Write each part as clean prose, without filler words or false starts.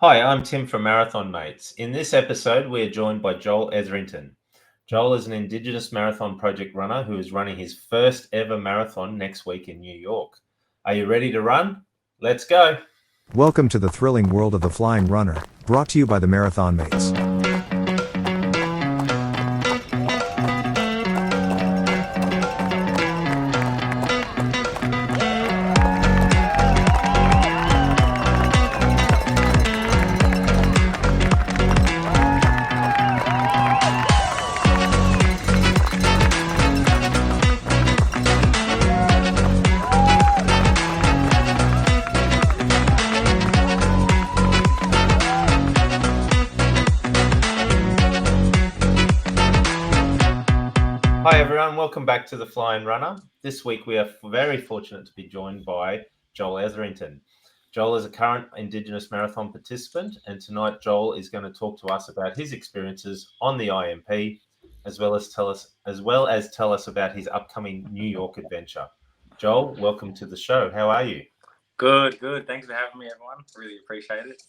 Hi, I'm Tim from Marathon Mates. In this episode, we are joined by Joel Etherington. Joel is an Indigenous Marathon Project Runner who is running his first ever marathon next week in New York. Are you ready to run? Let's go. Welcome to the thrilling world of the Flying RuNR, brought to you by the Marathon Mates. Hi everyone, welcome back to the Flying RuNR. This week we are very fortunate to be joined by Joel Etherington. Joel is a current Indigenous Marathon participant, and tonight Joel is going to talk to us about his experiences on the IMP, as well as tell us about his upcoming New York adventure. Joel, welcome to the show. How are you? Good. Thanks for having me, everyone. Really appreciate it.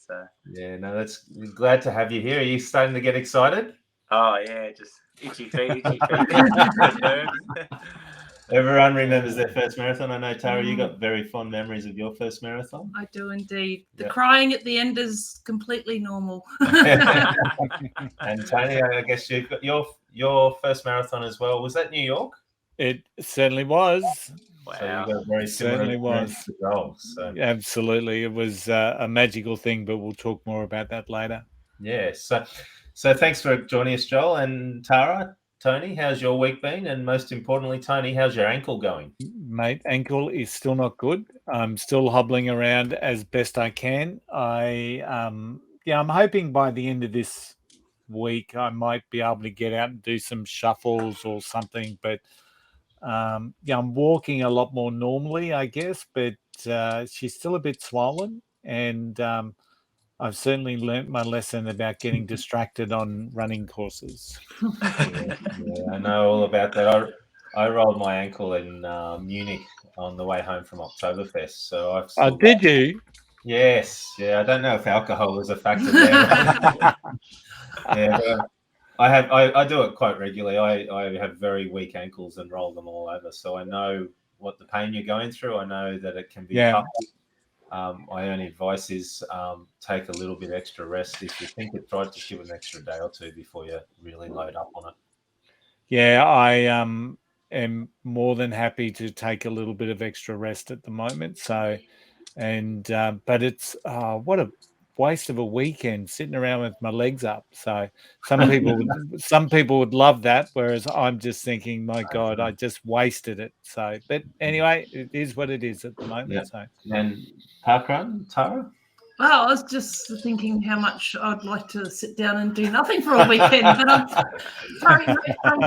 That's glad to have you here. Are you starting to get excited? Oh yeah, just itchy feet. Everyone remembers their first marathon. I know, Tara, you got very fond memories of your first marathon. I do indeed. The crying at the end is completely normal. And Tony, I guess you've got your first marathon as well. Was that New York? It certainly was. Wow. So you got a very similar experience to Joel. So. Absolutely. It was a magical thing, but we'll talk more about that later. Yeah. So thanks for joining us, Joel. And Tara, Tony, how's your week been? And most importantly, Tony, how's your ankle going? Mate, ankle is still not good. I'm still hobbling around as best I can. I'm hoping by the end of this week I might be able to get out and do some shuffles or something. But I'm walking a lot more normally, I guess. But she's still a bit swollen, and I've certainly learnt my lesson about getting distracted on running courses. Yeah, I know all about that. I rolled my ankle in Munich on the way home from Oktoberfest. So Did you? Yes. Yeah, I don't know if alcohol was a factor there. I do it quite regularly. I have very weak ankles and roll them all over. So I know what the pain you're going through. I know that it can be tough. My only advice is take a little bit extra rest. If you think it's right, just give it an extra day or two before you really load up on it. Yeah, I am more than happy to take a little bit of extra rest at the moment. So, but it's what a waste of a weekend sitting around with my legs up. So some people would love that, whereas I'm just thinking, my God, I just wasted it. So, but anyway, it is what it is at the moment. Yeah. So, and parkrun, Tara? Well, I was just thinking how much I'd like to sit down and do nothing for a weekend, but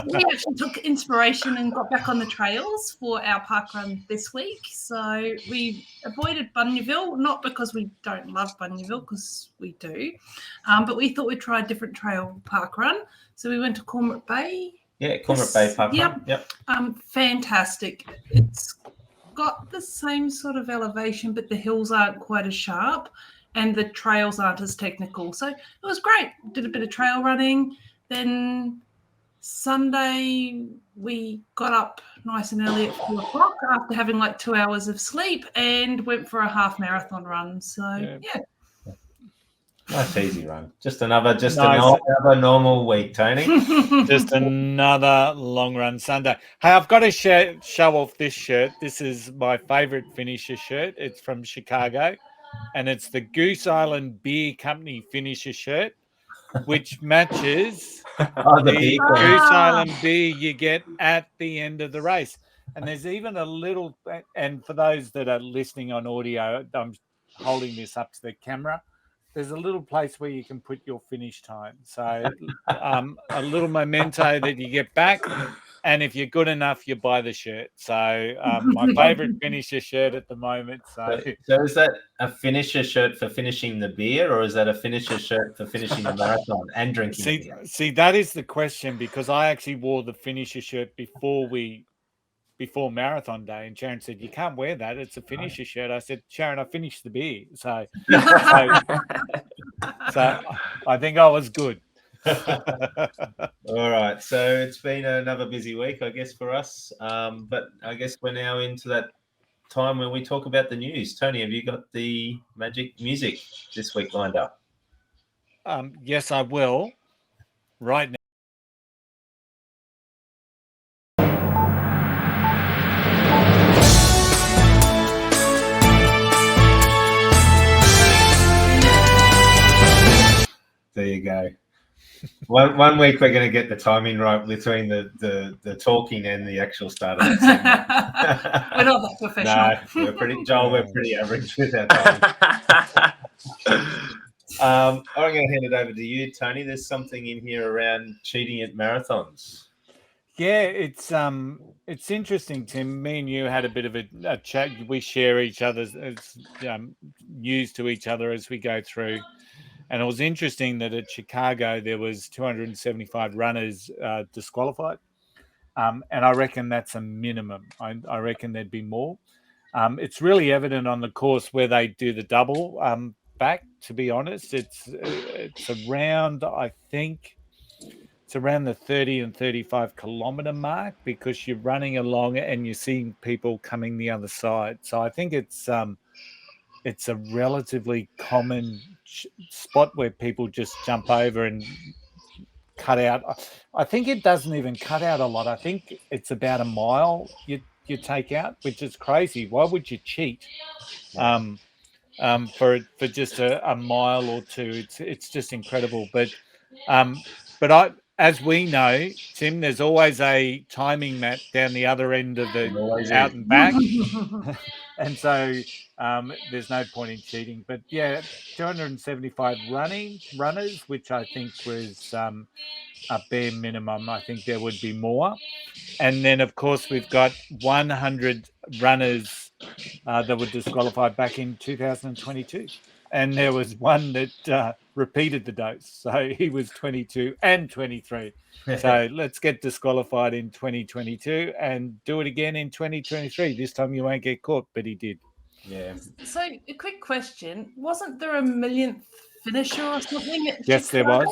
we actually took inspiration and got back on the trails for our parkrun this week. So we avoided Bunyaville, not because we don't love Bunyaville, because we do, but we thought we'd try a different trail parkrun. So we went to Cormorant Bay. Yeah, Cormorant Bay parkrun. Yep. Fantastic. It's got the same sort of elevation, but the hills aren't quite as sharp and the trails aren't as technical. So it was great. Did a bit of trail running. Then Sunday we got up nice and early at 4:00 after having like 2 hours of sleep and went for a half marathon run. So yeah. Nice easy run. Just another normal week, Tony. Just another long run Sunday. Hey, I've got to show off this shirt. This is my favorite finisher shirt. It's from Chicago, and it's the Goose Island Beer Company finisher shirt, which matches the Goose Island beer you get at the end of the race. And there's even a little, and for those that are listening on audio, I'm holding this up to the camera. There's a little place where you can put your finish time. So a little memento that you get back. And if you're good enough, you buy the shirt. So my favorite finisher shirt at the moment. So is that a finisher shirt for finishing the beer, or is that a finisher shirt for finishing the marathon and drinking beer? See, that is the question, because I actually wore the finisher shirt before marathon day, and Sharon said, "You can't wear that. It's a finisher shirt." I said, "Sharon, I finished the beer." So So I think I was good. All right, so it's been another busy week, I guess, for us. But I guess we're now into that time when we talk about the news. Tony, have you got the magic music this week lined up? Yes, I will. Right now. There you go. One week we're going to get the timing right between the talking and the actual start of the segment. We're not that professional. No, we're pretty average with our time. I'm going to hand it over to you, Tony. There's something in here around cheating at marathons. Yeah, it's interesting, Tim. Me and you had a bit of a chat. We share each other's news to each other as we go through. And it was interesting that at Chicago, there was 275 runners disqualified. And I reckon that's a minimum. I reckon there'd be more. It's really evident on the course where they do the double back, to be honest. It's around, I think, it's around the 30 and 35 kilometer mark, because you're running along and you're seeing people coming the other side. So I think it's a relatively common spot where people just jump over and cut out. I think it doesn't even cut out a lot. I think it's about a mile you take out, which is crazy. Why would you cheat for just a mile or two? It's just incredible. But as we know, Tim, there's always a timing mat down the other end of the out and back. And so there's no point in cheating. But yeah, 275 runners, which I think was a bare minimum. I think there would be more. And then, of course, we've got 100 runners that were disqualified back in 2022. And there was one that repeated the dose. So he was 22 and 23. So let's get disqualified in 2022 and do it again in 2023. This time you won't get caught, but he did. Yeah. So a quick question. Wasn't there a millionth finisher or something? Yes, there was.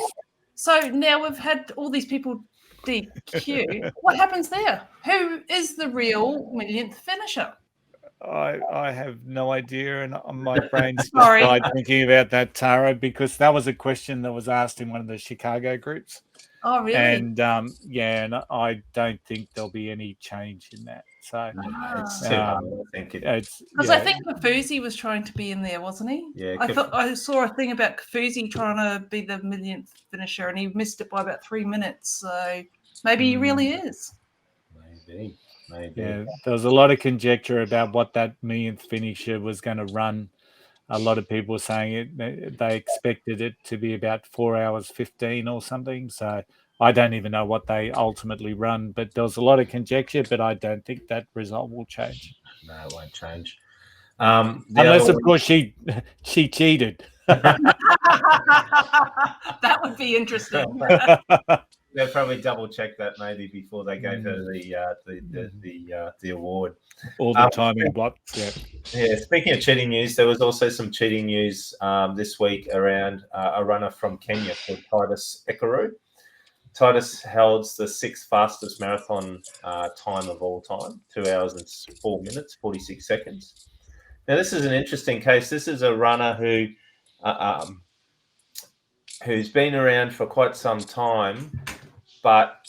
So now we've had all these people DQ. What happens there? Who is the real millionth finisher? I have no idea, and my brain's died thinking about that, Tara, because that was a question that was asked in one of the Chicago groups. Oh, really? And and I don't think there'll be any change in that. So it's too hard, I think. Because I think Kafuzi was trying to be in there, wasn't he? Yeah. I saw a thing about Kafuzi trying to be the millionth finisher, and he missed it by about 3 minutes. So maybe he really is. Maybe. Yeah, there was a lot of conjecture about what that millionth finisher was going to run. A lot of people were saying they expected it to be about 4 hours 15 or something. So I don't even know what they ultimately run, but there was a lot of conjecture, but I don't think that result will change. No, it won't change. Unless, of course, she cheated. That would be interesting. They'll probably double check that maybe before they go for the award. All the timing blocks. Yeah. Yeah. Speaking of cheating news, there was also some cheating news this week around a runner from Kenya called Titus Ekaru. Titus holds the 6th fastest marathon time of all time, 2 hours and 4 minutes, 46 seconds. Now, this is an interesting case. This is a runner who's been around for quite some time, but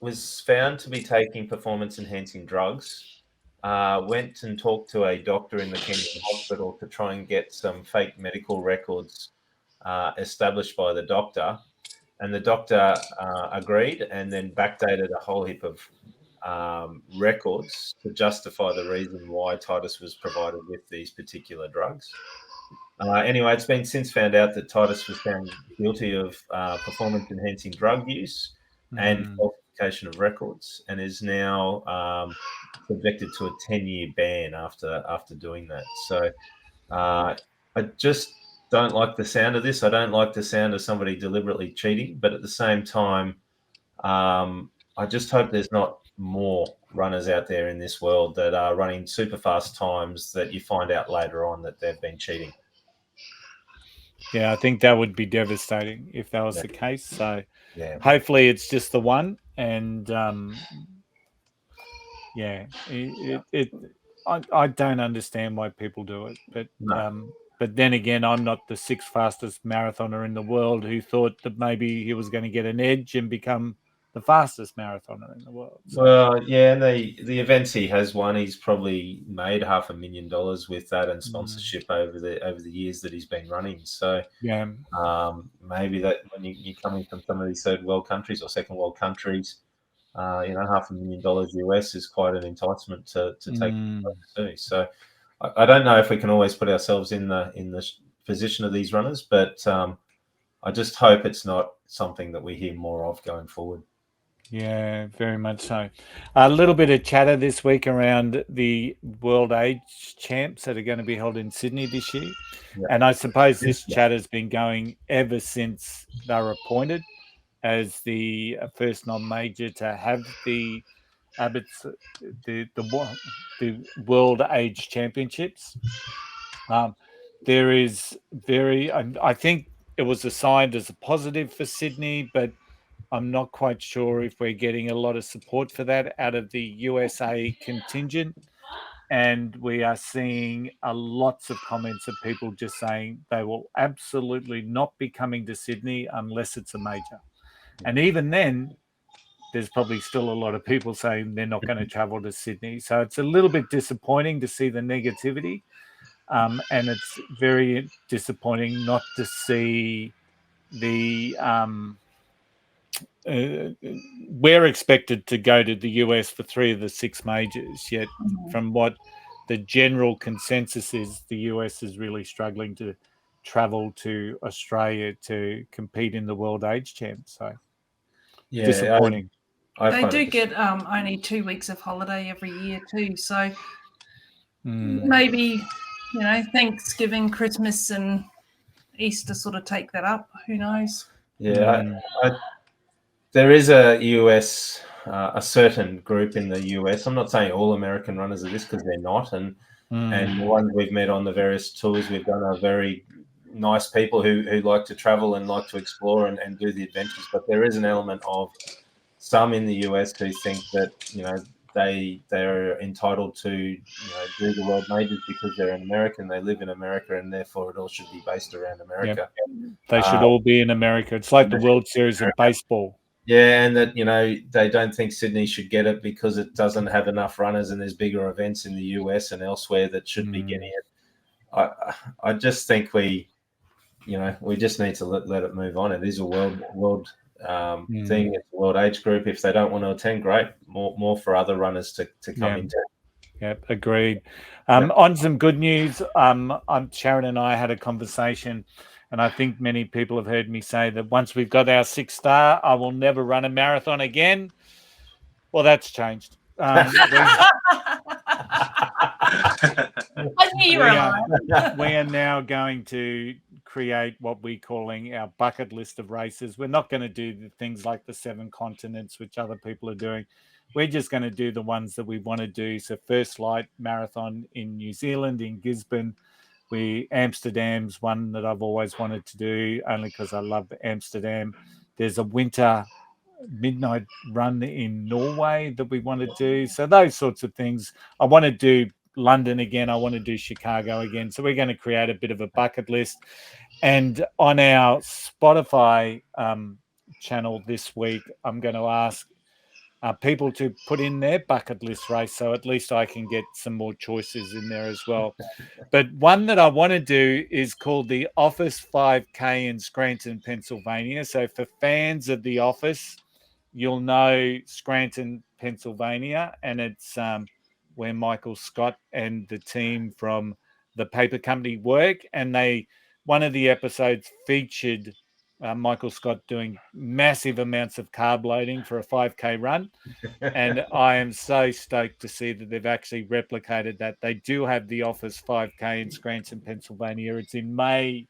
was found to be taking performance-enhancing drugs. Went and talked to a doctor in the Kenyan hospital to try and get some fake medical records established by the doctor. And the doctor agreed and then backdated a whole heap of records to justify the reason why Titus was provided with these particular drugs. Anyway, it's been since found out that Titus was found guilty of performance-enhancing drug use and falsification of records, and is now subjected to a 10-year ban after doing that. So I just don't like the sound of this. I don't like the sound of somebody deliberately cheating, but at the same time, I just hope there's not more runners out there in this world that are running super fast times that you find out later on that they've been cheating. Yeah, I think that would be devastating if that was the case. So Yeah. hopefully it's just the one. And I don't understand why people do it, but then again, I'm not the sixth fastest marathoner in the world who thought that maybe he was going to get an edge and become the fastest marathoner in the world. So. Well, yeah, and the events he has won, he's probably made $500,000 with that and sponsorship over the years that he's been running. So yeah, maybe that when you're coming from some of these third world countries or second world countries, $500,000 US is quite an enticement to take too. So I don't know if we can always put ourselves in the position of these runners, but I just hope it's not something that we hear more of going forward. Yeah, very much so. A little bit of chatter this week around the World Age Champs that are going to be held in Sydney this year. Yeah. And I suppose this chatter has been going ever since they were appointed as the first non-major to have the World Age Championships. There is I think it was assigned as a positive for Sydney, but I'm not quite sure if we're getting a lot of support for that out of the USA contingent. And we are seeing lots of comments of people just saying they will absolutely not be coming to Sydney unless it's a major. And even then, there's probably still a lot of people saying they're not going to travel to Sydney. So it's a little bit disappointing to see the negativity. And it's very disappointing not to see the... we're expected to go to the US for 3 of the 6 majors, yet from what the general consensus is, the US is really struggling to travel to Australia to compete in the World Age Champs. So disappointing. They do get only 2 weeks of holiday every year too, so maybe Thanksgiving, Christmas, and Easter sort of take that up. Who knows? Yeah, there is a US, a certain group in the US. I'm not saying all American runners are this because they're not, and the ones we've met on the various tours we've done are very nice people who like to travel and like to explore and do the adventures. But there is an element of some in the US who think that they're entitled to do the world majors because they're an American, they live in America, and therefore it all should be based around America. Yep. They should all be in America. It's like the World Series of baseball. Yeah, and that they don't think Sydney should get it because it doesn't have enough runners, and there's bigger events in the US and elsewhere that should be getting it. I just think we just need to let it move on. It is a world thing. It's a world age group. If they don't want to attend, great. More for other runners to come into. Yep, agreed. On some good news, Sharon and I had a conversation, and I think many people have heard me say that once we've got our 6 star, I will never run a marathon again. Well, that's changed. We are now going to create what we're calling our bucket list of races. We're not going to do the things like the 7 continents, which other people are doing. We're just going to do the ones that we want to do. So First Light Marathon in New Zealand, in Gisborne. Amsterdam's one that I've always wanted to do, only because I love Amsterdam. There's a winter midnight run in Norway that we want to do. So those sorts of things. I want to do London again. I want to do Chicago again. So we're going to create a bit of a bucket list. And on our Spotify channel this week, I'm going to ask people to put in their bucket list race. So at least I can get some more choices in there as well. But one that I want to do is called the Office 5K in Scranton, Pennsylvania. So for fans of The Office, you'll know Scranton, Pennsylvania, and it's where Michael Scott and the team from the paper company work. And one of the episodes featured Michael Scott doing massive amounts of carb loading for a 5K run. And I am so stoked to see that they've actually replicated that. They do have the Office 5K in Scranton, Pennsylvania. It's in May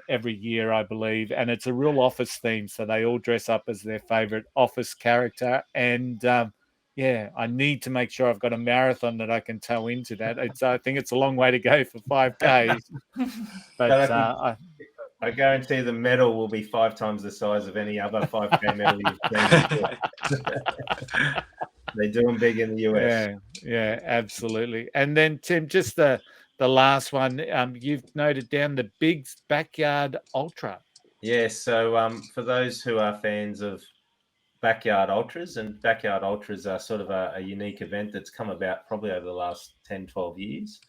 every year, I believe. And it's a real office theme. So they all dress up as their favorite office character. And I need to make sure I've got a marathon that I can tow into that. I think it's a long way to go for 5Ks. But I guarantee the medal will be 5 times the size of any other 5K medal you've seen. They do them big in the US. Yeah, absolutely. And then Tim, just the last one. You've noted down the big backyard ultra. Yeah. So for those who are fans of backyard ultras, and backyard ultras are sort of a unique event that's come about probably over the last 10, 12 years.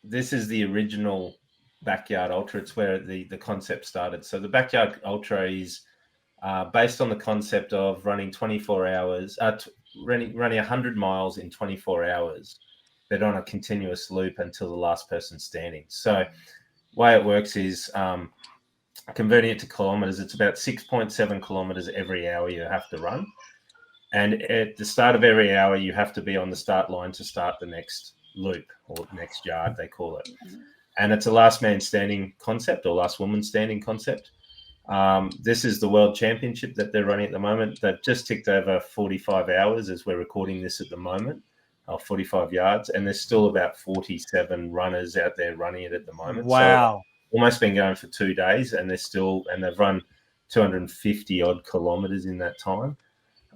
This is the original backyard ultra. It's where the concept started. So the backyard ultra is based on the concept of running 24 hours, running 100 miles in 24 hours, but on a continuous loop until the last person standing. So the way it works is converting it to kilometers, it's about 6.7 kilometers every hour you have to run. And at the start of every hour, you have to be on the start line to start the next loop, or next yard, they call it. And it's a last man standing concept, or last woman standing concept. This is the world championship that they're running at the moment. They've just ticked over 45 hours as we're recording this at the moment, 45 yards. And there's still about 47 runners out there running it at the moment. Wow. So almost been going for 2 days, and they've run 250 odd kilometers in that time.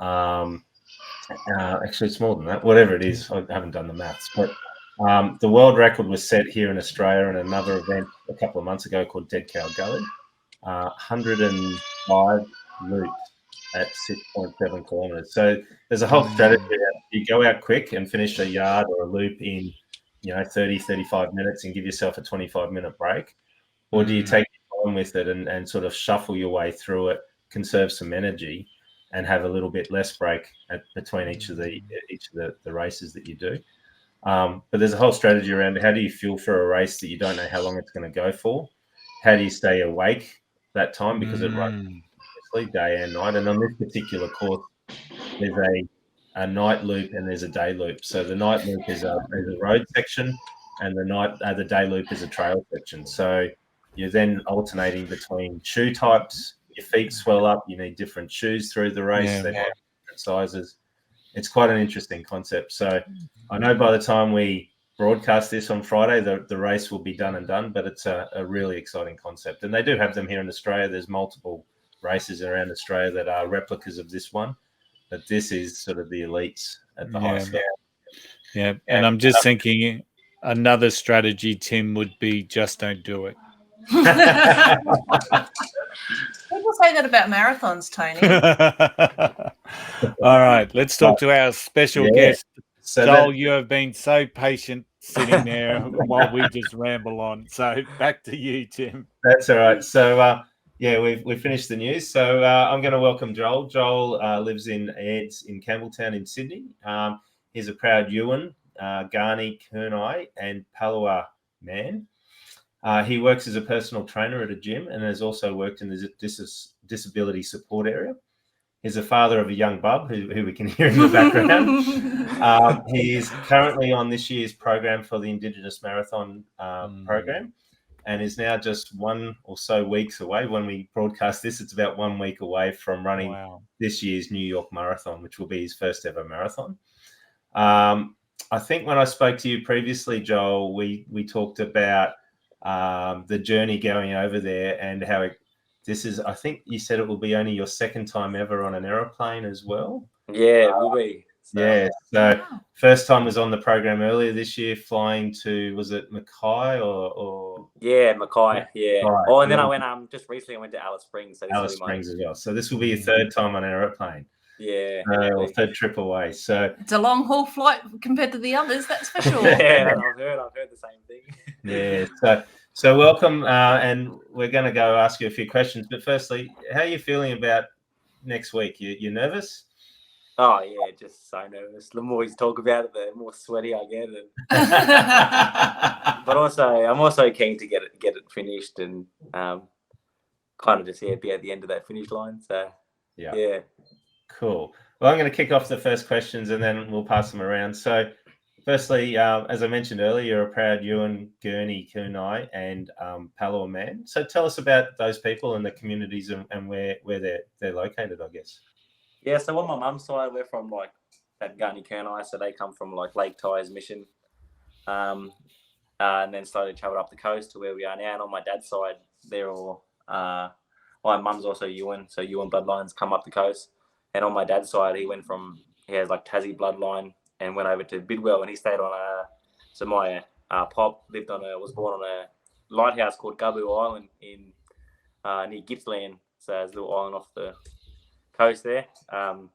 Actually, it's more than that. Whatever it is, I haven't done the maths. But the world record was set here in Australia in another event a couple of months ago called Dead Cow Gully. 105 loops at 6.7 kilometers. So there's a whole strategy. You go out quick and finish a yard or a loop in 30, 35 minutes and give yourself a 25-minute break. Or do you take your time with it and sort of shuffle your way through it, conserve some energy, and have a little bit less break between each of the races that you do? But there's a whole strategy around how do you fuel for a race that you don't know how long it's going to go for? How do you stay awake that time, because it runs day and night? And on this particular course, there's a night loop and there's a day loop. So the night loop is a road section, and the day loop is a trail section. So you're then alternating between shoe types. Your feet swell up. You need different shoes through the race. They have different sizes. It's quite an interesting concept. So I know by the time we broadcast this on Friday, the race will be done and done, but it's a really exciting concept. And they do have them here in Australia. There's multiple races around Australia that are replicas of this one, but this is sort of the elites at the highest level. Yeah, and I'm just thinking another strategy, Tim, would be just don't do it. People say that about marathons, Tony. All right, let's talk to our special guest. So Joel, you have been so patient sitting there while we just ramble on. So back to you, Tim. That's all right. So we finished the news. So I'm going to welcome Joel. Joel lives in Aids in Campbelltown in Sydney. He's a proud Yuin, Ghani, Kurnai, and Palawa man. He works as a personal trainer at a gym and has also worked in the disability support area. He's a father of a young bub who we can hear in the background. He's currently on this year's program for the Indigenous Marathon program, and is now just 1 or so weeks away. When we broadcast this, it's about 1 week away from running this year's New York Marathon, which will be his first ever marathon. I think when I spoke to you previously, Joel, we talked about the journey going over there and how I think you said it will be only your second time ever on an aeroplane as well. Yeah, it will be. So first time was on the program earlier this year, flying to, was it Mackay or? Yeah, Mackay. Yeah. Right. Oh, and then I went just recently I went to Alice Springs. So Alice Springs as well. So this will be your third time on an aeroplane. Yeah. Or third trip away. So it's a long haul flight compared to the others, that's for sure. Yeah, I've heard the same thing. Yeah. So welcome, and we're going to go ask you a few questions. But firstly, how are you feeling about next week? You nervous? Oh yeah, just so nervous. The more you talk about it, the more sweaty I get. But I'm also keen to get it finished and kind of just be at the end of that finish line. So yeah. Cool. Well, I'm going to kick off the first questions and then we'll pass them around. So firstly, as I mentioned earlier, you're a proud Yuin, Gurney, Kurnai, and Palawa man. So tell us about those people and the communities and where they're located, I guess. Yeah, so on my mum's side, we're from that Gurney, Kurnai, so they come from Lake Tyers Mission. and then slowly travelled up the coast to where we are now. And on my dad's side, they're all my mum's also Ewan, so Ewan bloodlines come up the coast. And on my dad's side, he has like Tassie bloodline and went over to Bidwell, and he stayed on so my pop was born on a lighthouse called Gabu Island in near Gippsland. So it's a little island off the coast there. And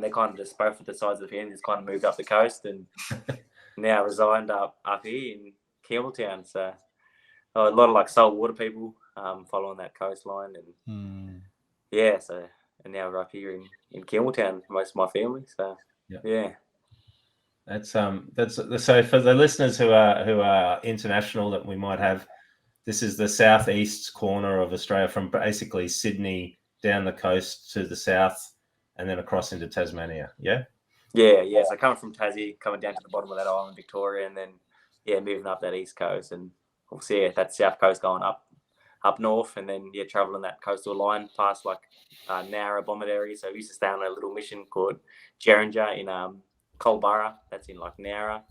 they kind of just both at the sides of the family just kind of moved up the coast and now resigned up here in Campbelltown. So a lot of like saltwater people following that coastline, and and now we're up here in Campbelltown, most of my family. So yeah. That's so for the listeners who are international that we might have, this is the southeast corner of Australia, from basically Sydney down the coast to the south and then across into Tasmania. Yeah. So coming from Tassie, coming down to the bottom of that island, Victoria, and then moving up that east coast, and obviously that south coast going up north, and then traveling that coastal line past like Nowra, Bomaderry. So we used to stay on a little mission called Geringa in Culburra, that's in like Nowra.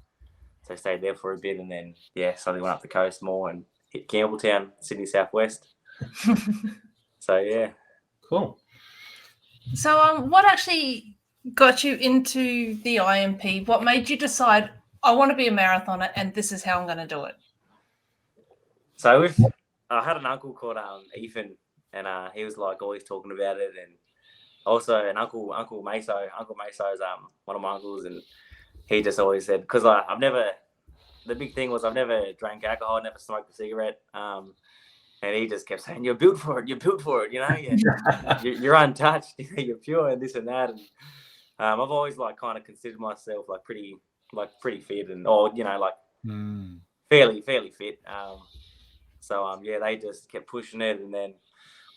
So I stayed there for a bit, and then slowly went up the coast more and hit Campbelltown, Sydney southwest. So cool. So what actually got you into the IMP? What made you decide I want to be a marathoner and this is how I'm going to do it? So I had an uncle called Ethan, and he was like always talking about it, and also an Uncle Meso. Uncle Meso is one of my uncles, and he just always said, because the big thing was I've never drank alcohol, never smoked a cigarette, and he just kept saying, you're built for it, you know, you're untouched, you're pure, and this and that. And I've always like kind of considered myself like pretty fit, and fairly fit. So they just kept pushing it, and then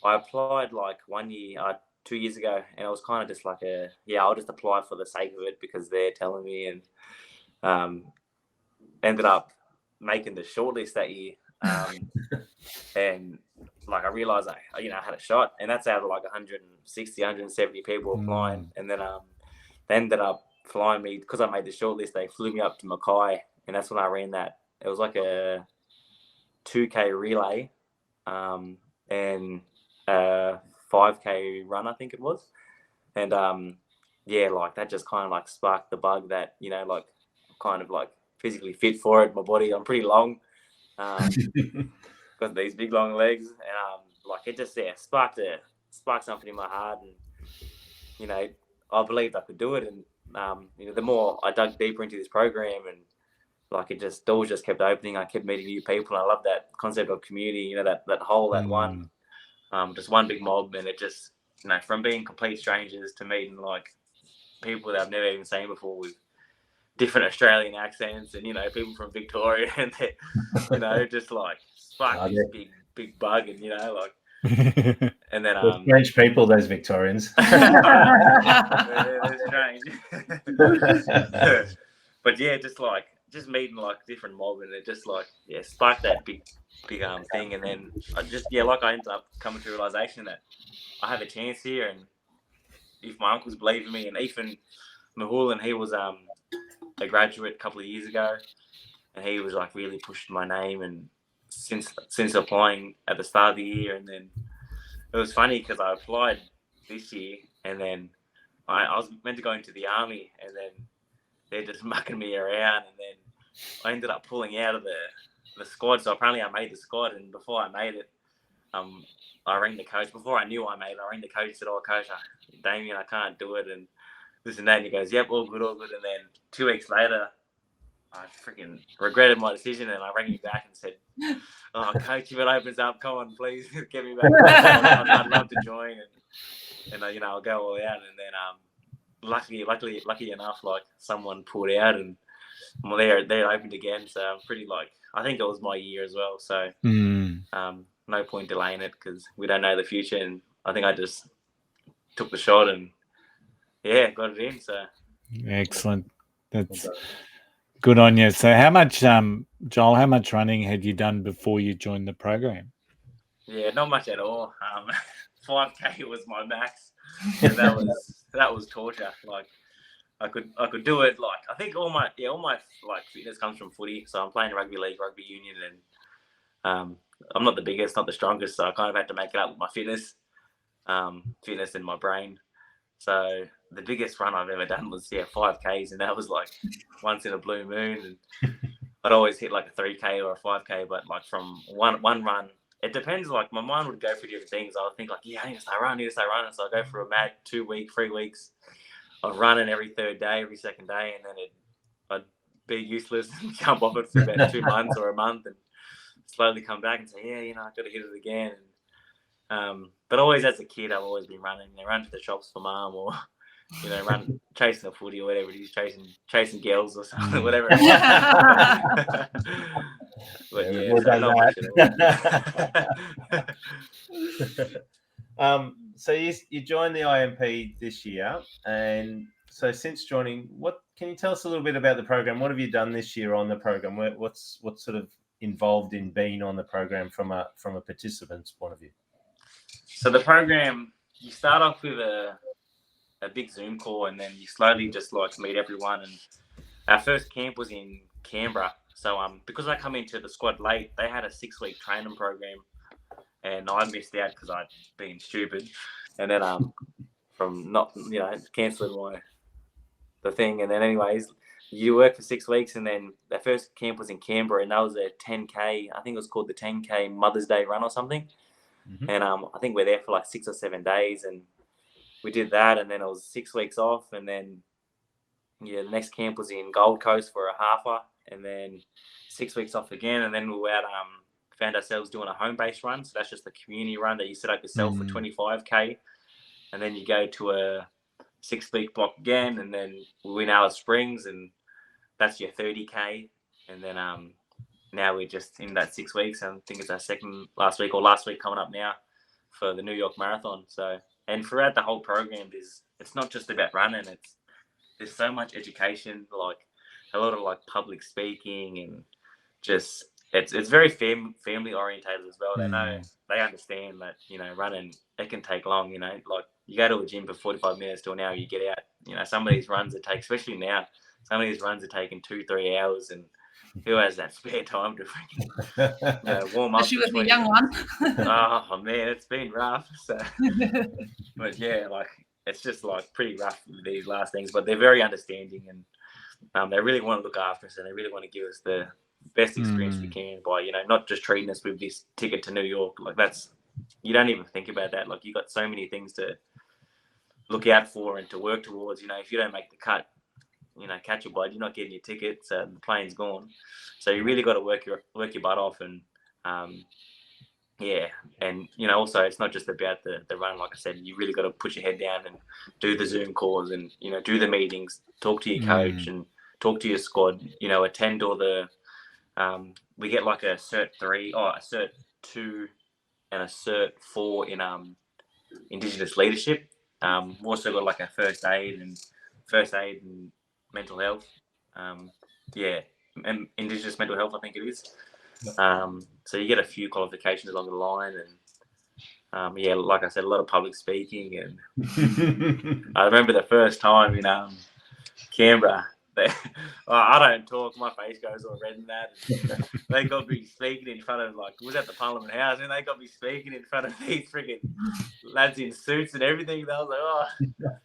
I applied like 2 years ago, and I was kind of just like I'll just apply for the sake of it because they're telling me, and ended up making the shortlist that year. And like I realized I had a shot, and that's out of like 160, 170 people applying. And then they ended up flying me because I made the shortlist. They flew me up to Mackay, and that's when I ran that. It was like a 2K relay, and 5K run, I think it was. And like that just kind of like sparked the bug that, like kind of like physically fit for it. My body, I'm pretty long, got these big long legs, and like it just sparked something in my heart, and I believed I could do it. And the more I dug deeper into this program, and like doors just kept opening. I kept meeting new people, and I love that concept of community. That whole one, just one big mob, and it just from being complete strangers to meeting like people that I've never even seen before with different Australian accents, and people from Victoria, and they, just like sparked this big bug, and like. And then strange people, those Victorians. They're strange. But just meeting like different mob, and it just like sparked that big thing. And then I ended up coming to the realization that I have a chance here, and if my uncles believe in me, and Ethan Mahulan, he was a graduate a couple of years ago, and he was like really pushing my name, and since applying at the start of the year. And then it was funny because I applied this year, and then I was meant to go into the army, and then they're just mucking me around, and then I ended up pulling out of the squad. So apparently I made the squad, and before I made it, I rang the coach. Before I knew I made it, I rang the coach and said, "Oh, coach, Damien, I can't do it," and this and that. And he goes, "Yep, all good." And then 2 weeks later, I freaking regretted my decision, and I rang him back and said, "Oh, coach, if it opens up, come on, please get me back. I'd love to join." And I'll go all out. And then lucky enough, like someone pulled out, and they're opened again. So I'm pretty I think it was my year as well. So no point delaying it because we don't know the future. And I think I just took the shot and got it in. So excellent. That's good on you. So how much, Joel, how much running had you done before you joined the program? Yeah, not much at all. 5K was my max, and that was torture. Like I could do it. Like I think all my like fitness comes from footy. So I'm playing rugby league, rugby union, and I'm not the biggest, not the strongest, so I kind of had to make it up with my fitness in my brain. So the biggest run I've ever done was 5Ks, and that was like once in a blue moon. And I'd always hit like a 3K or a 5K, but like from one run, it depends. Like my mind would go for different things. I would think like, I need to start running. So I go for a mad 2 week, 3 weeks of running every third day, every second day, and then I'd be useless and jump off it for about 2 months or a month, and slowly come back and say, I've got to hit it again. But always as a kid, I've always been running. Run to the shops for mum, or run chasing a footy or whatever it is, chasing girls or something, whatever. But we've done that. So you joined the IMP this year, and so since joining, what can you tell us a little bit about the program? What have you done this year on the program? What's sort of involved in being on the program from a participant's point of view? So the program, you start off with a big Zoom call, and then you slowly just like meet everyone. And our first camp was in Canberra. So because I come into the squad late, they had a 6-week training program, and I missed out because I'd been stupid. And then from not cancelling the thing. And then anyways, you work for 6 weeks, and then the first camp was in Canberra, and that was a 10K. I think it was called the 10K Mother's Day run or something. Mm-hmm. And I think we're there for like 6 or 7 days, and we did that, and then it was 6 weeks off, and then the next camp was in Gold Coast for a halfer, and then 6 weeks off again, and then we were out, found ourselves doing a home-based run. So that's just a community run that you set up yourself for 25K, and then you go to a 6-week block again, and then we win Alice Springs, and that's your 30K, and then now we're just in that 6 weeks. I think it's our last week coming up now for the New York Marathon. So, and throughout the whole program, it's not just about running. There's so much education, like a lot of like public speaking, and just it's very family orientated as well. They understand that running, it can take long. Like you go to a gym for 45 minutes to an hour, you get out. Some of these runs that take, especially now, some of these runs are taking 2-3 hours, and who has that spare time to freaking warm up? Especially with the young one. Oh man, it's been rough. So, but like it's just like pretty rough with these last things. But they're very understanding, and they really want to look after us, and they really want to give us the best experience we can by not just treating us with this ticket to New York. Like you don't even think about that. Like you got so many things to look out for and to work towards. If you don't make the cut, catch your blood, you're not getting your ticket, so the plane's gone. So you really got to work your butt off, and and also it's not just about the run. Like I said, you really got to put your head down and do the Zoom calls, and do the meetings, talk to your coach, and talk to your squad. Attend all the we get like a Cert 3 or a Cert 2 and a Cert 4 in Indigenous leadership. We also got like a first aid and mental health, and Indigenous mental health, I think it is. So you get a few qualifications along the line, and like I said, a lot of public speaking. And I remember the first time in Canberra, I don't talk, my face goes all red and that. And they got me speaking in front of, it was at the Parliament House, and they got me speaking in front of these freaking lads in suits and everything. And I was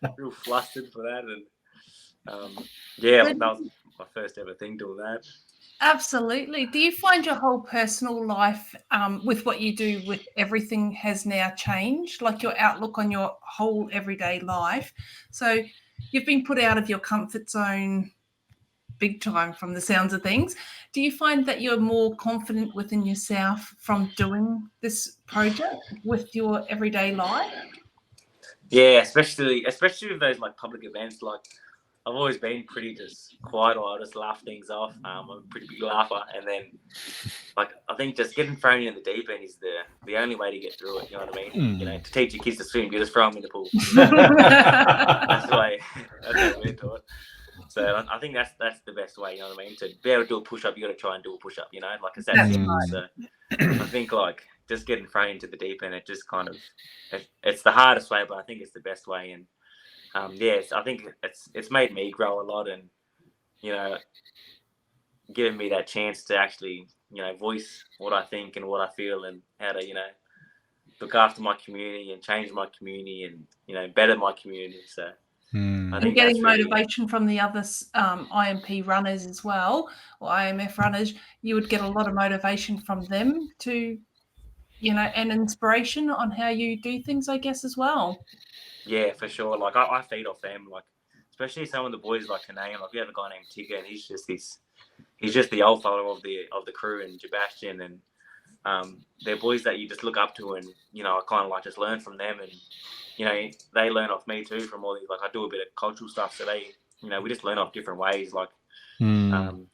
like, real flustered for that. And that was my first ever thing doing that. Absolutely. Do you find your whole personal life with what you do with everything has now changed, like your outlook on your whole everyday life? So you've been put out of your comfort zone big time from the sounds of things. Do you find that you're more confident within yourself from doing this project with your everyday life? Yeah, especially with those like public events. Like I've always been pretty just quiet, or I just laugh things off. I'm a pretty big laugher, and then like I think just getting thrown in the deep end is the only way to get through it. You know what I mean? To teach your kids to swim, you just throw them in the pool. That's the way we're taught. So I think that's the best way. You know what I mean? To be able to do a push up, you got to try and do a push up. Like it's that simple. So I think like just getting thrown into the deep end, it just kind of it's the hardest way, but I think it's the best way. And I think it's made me grow a lot, and giving me that chance to actually voice what I think and what I feel, and how to look after my community and change my community and better my community. So I think and getting that's motivation from the other IMP runners as well, or IMF runners, you would get a lot of motivation from them to, and inspiration on how you do things, I guess, as well. Yeah, for sure. Like I feed off them, like especially some of the boys like Canadian. Like we have a guy named Tigger, and he's just the old fellow of the crew, and Sebastian, and they're boys that you just look up to, and I kind of like just learn from them, and they learn off me too from all these. Like I do a bit of cultural stuff, so they we just learn off different ways, like different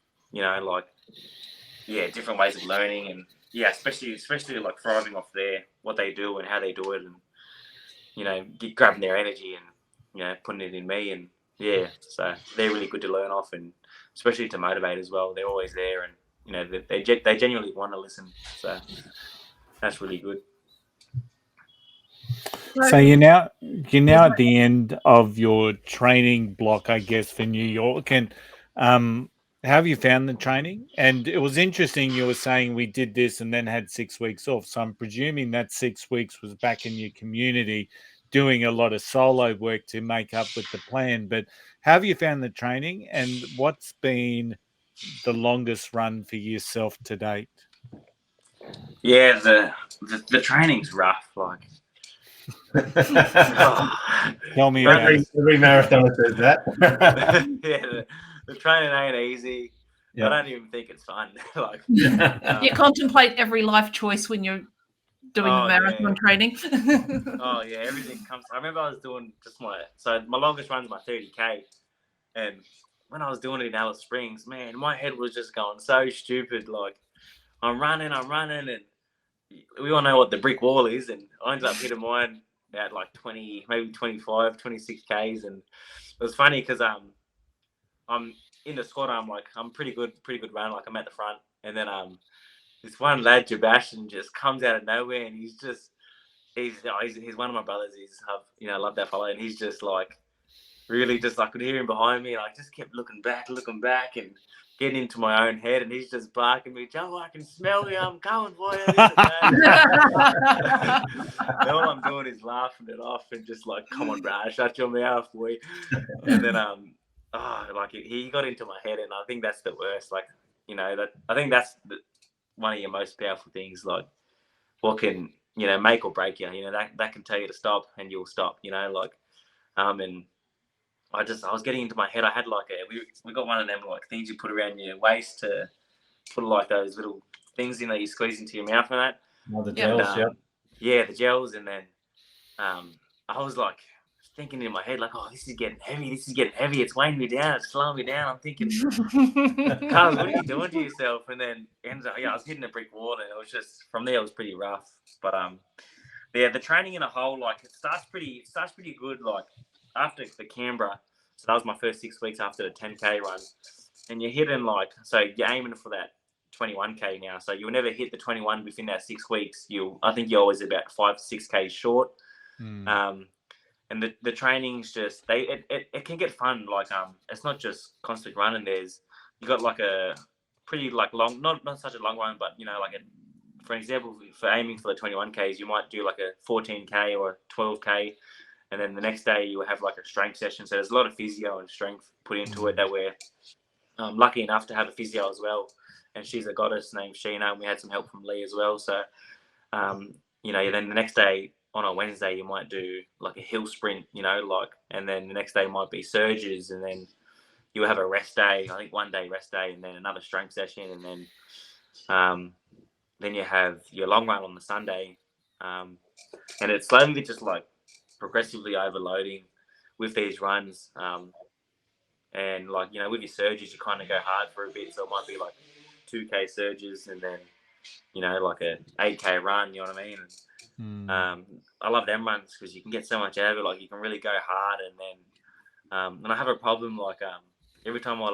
ways of learning, and especially like thriving off what they do and how they do it, and grabbing their energy and putting it in me, and so they're really good to learn off, and especially to motivate as well. They're always there, and they genuinely want to listen, so that's really good. So you're now at the end of your training block, I guess, for New York, and how have you found the training? And it was interesting, you were saying we did this and then had 6 weeks off, so I'm presuming that 6 weeks was back in your community doing a lot of solo work to make up with the plan. But how have you found the training, and what's been the longest run for yourself to date? Yeah, the training's rough, like. Tell me about it. Every marathoner says that. The training ain't easy. Yep. I don't even think it's fun. Like you contemplate every life choice when you're doing the marathon training. Everything comes. I remember I was doing my longest run's my 30K, and when I was doing it in Alice Springs, man, my head was just going so stupid. Like I'm running, and we all know what the brick wall is, and I ended up hitting mine at like 20, maybe 25, 26 Ks, and it was funny because I'm in the squad. I'm pretty good runner. Like I'm at the front, and then this one lad Sebastian just comes out of nowhere, and he's one of my brothers. I love that fellow, and he's just like really just I could hear him behind me, and I just kept looking back, and getting into my own head, and he's just barking me, Joe, I can smell you, I'm coming for you. And all I'm doing is laughing it off and just like, come on, bro, shut your mouth, boy. And then he got into my head, and I think that's the worst. Like, I think that's one of your most powerful things, like what can, make or break you, that can tell you to stop and you'll stop, and I was getting into my head. I had like we got one of them like things you put around your waist to put like those little things in that you squeeze into your mouth and that. Oh, the gels, yeah, the gels, and then I was like thinking in my head like, oh, this is getting heavy. It's weighing me down. It's slowing me down. I'm thinking, Carl, what are you doing to yourself? And then ends up, I was hitting a brick wall, and it was just from there. It was pretty rough, but the training in a whole, like it starts pretty good, like. After the Canberra, so that was my first 6 weeks after the 10K run, and you're hitting so you're aiming for that 21K now. So you'll never hit the 21 within that 6 weeks. I think you're always about 5 to 6K short. And the training's just it can get fun. Like it's not just constant running. You got like a pretty like long, not such a long run, but for example, for aiming for the 21Ks, you might do like a 14K or 12K. And then the next day you have like a strength session. So there's a lot of physio and strength put into it that we're lucky enough to have a physio as well. And she's a goddess named Sheena, and we had some help from Lee as well. So, then the next day on a Wednesday, you might do like a hill sprint, and then the next day might be surges, and then you have a rest day, I think 1 day rest day, and then another strength session. And then you have your long run on the Sunday. And it's slowly just like, progressively overloading with these runs, and like with your surges you kind of go hard for a bit, so it might be like 2K surges and then like a 8K run, you know what I mean? And, I love them runs because you can get so much out of it. Like you can really go hard, and then and I have a problem like every time I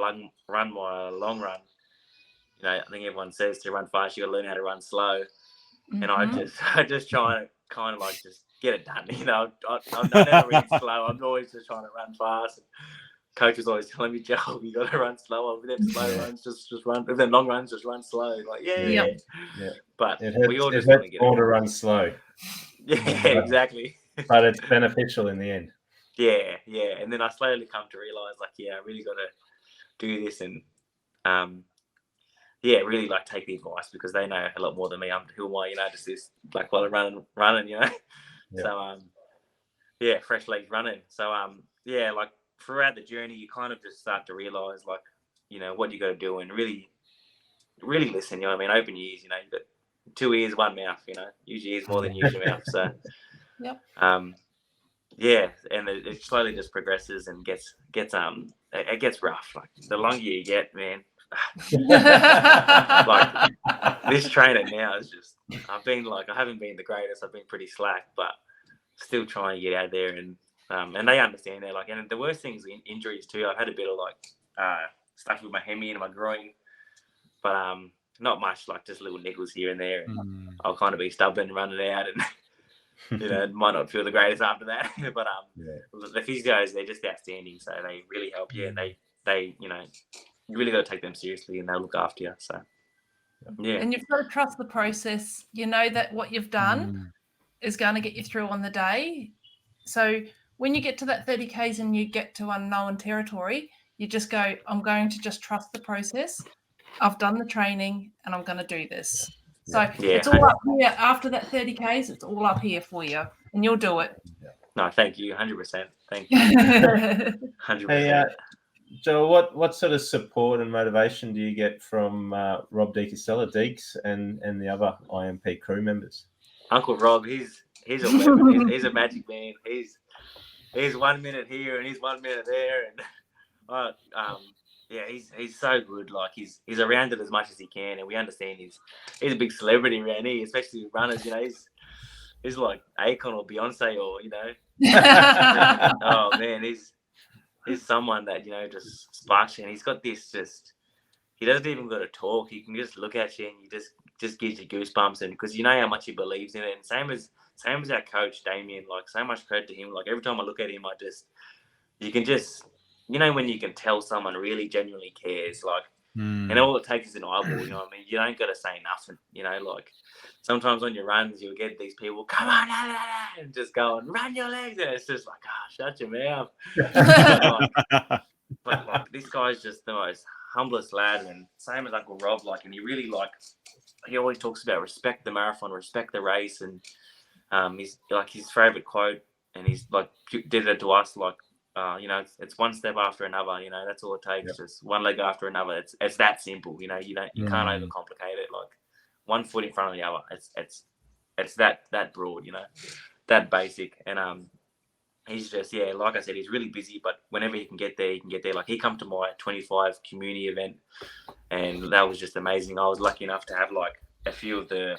run my long run, I think everyone says to run fast you got to learn how to run slow. And I just try kind of like just get it done. You know, I'm never really slow. I'm always just trying to run fast. And coach was always telling me, Joel, you got to run slower. With them slow runs, just run. With them long runs, just run slow. Like, yeah. But we all just want to get it. To run slow. Yeah, exactly. But it's beneficial in the end. Yeah. And then I slowly come to realize, like, I really got to do this and, really like take the advice because they know a lot more than me. Who am I, just this black fella running, So, fresh legs running. So, like throughout the journey, you kind of just start to realize, like, what you got to do and really, really listen. You know what I mean? Open your ears. You've got 2 ears, 1 mouth. Use your ears more than use your mouth. So, Yep. And it slowly just progresses and gets it gets rough. Like the longer you get, man. Like this trainer now is just. I haven't been the greatest. I've been pretty slack, but still trying to get out there and they understand that. Like, and the worst thing is injuries too. I've had a bit of like stuff with my hemi and my groin, but not much. Like just little niggles here and there. And I'll kind of be stubborn running out and. Might not feel the greatest after that, but the physios, they're just outstanding. So they really help you, and they you really got to take them seriously, and they'll look after you. So and you've got to trust the process. You know that what you've done is going to get you through on the day. So when you get to that 30 Ks and you get to unknown territory, you just go, I'm going to just trust the process. I've done the training, and I'm going to do this. So it's all up here after that 30 Ks. It's all up here for you, and you'll do it. No, thank you, 100%. Thank you, 100%. Hey, Joel, what sort of support and motivation do you get from Rob DeCastella, Deeks, and the other IMP crew members? Uncle Rob, he's a weapon. he's a magic man. He's 1 minute here and he's 1 minute there, and he's so good. Like he's around it as much as he can, and we understand he's a big celebrity around here, especially with runners. He's like Akon or Beyonce or oh man, he's someone that just sparks you, and he's got this he doesn't even got to talk. He can just look at you and you just gives you goosebumps, and because how much he believes in it. And same as our coach Damien, like so much credit to him. Like every time I look at him, you can just. When you can tell someone really genuinely cares, like, and all it takes is an eyeball, you know what I mean? You don't got to say nothing, like, sometimes on your runs, you'll get these people, come on, and just go and run your legs, and it's just like, shut your mouth. but like, this guy's just the most humblest lad, and same as Uncle Rob, like, and he really, like, he always talks about respect the marathon, respect the race, and he's, like, his favourite quote, and he's, like, did it to us, like, it's one step after another. That's all it takes. Just one leg after another. It's that simple. You can't overcomplicate it. Like one foot in front of the other. It's that broad. That basic. And he's just like I said, he's really busy. But whenever he can get there, he can get there. Like he come to my 25 community event, and that was just amazing. I was lucky enough to have like a few of the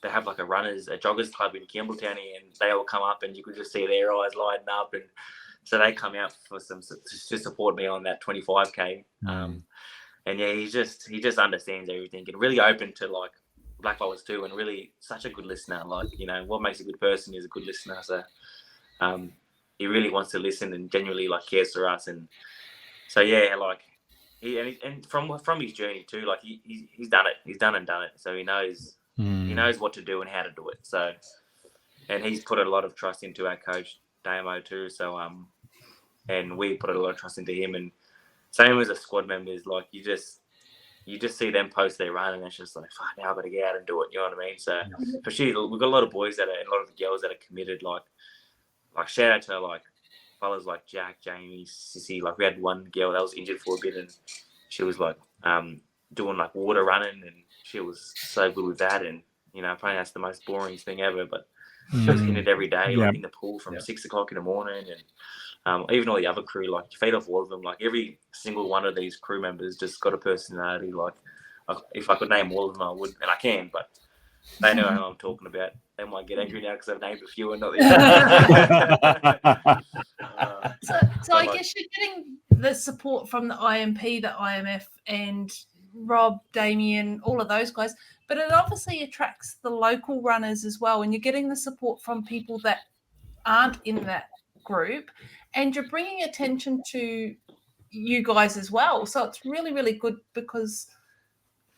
they have like a joggers club in Campbelltown, and they all come up and you could just see their eyes lighting up. And so they come out to support me on that 25K. And he just understands everything and really open to like blackfellas too, and really such a good listener. Like, what makes a good person is a good listener. So he really wants to listen and genuinely like cares for us. And so, like and from his journey too, like he's done it. He's done it. So he knows, he knows what to do and how to do it. So, and he's put a lot of trust into our coach Damo too. So, and we put a lot of trust into him. And same as the squad members, like you just see them post their run, and it's just like, fuck, now I've got to get out and do it. You know what I mean? So, for sure, we've got a lot of boys and a lot of girls that are committed. Like shout out to like fellas like Jack, Jamie, Sissy. Like we had one girl that was injured for a bit, and she was like doing like water running, and she was so good with that. And probably that's the most boring thing ever, but she was in it every day, like in the pool from 6 o'clock in the morning. And even all the other crew, like you feed off all of them. Like every single one of these crew members just got a personality. Like if I could name all of them, I would, and I can, but they know who I'm talking about. They might get angry now because I've named a few and not the others. So I guess you're getting the support from the IMP, the IMF, and Rob, Damien, all of those guys. but it obviously attracts the local runners as well. And you're getting the support from people that aren't in that group, and you're bringing attention to you guys as well. So it's really, really good, because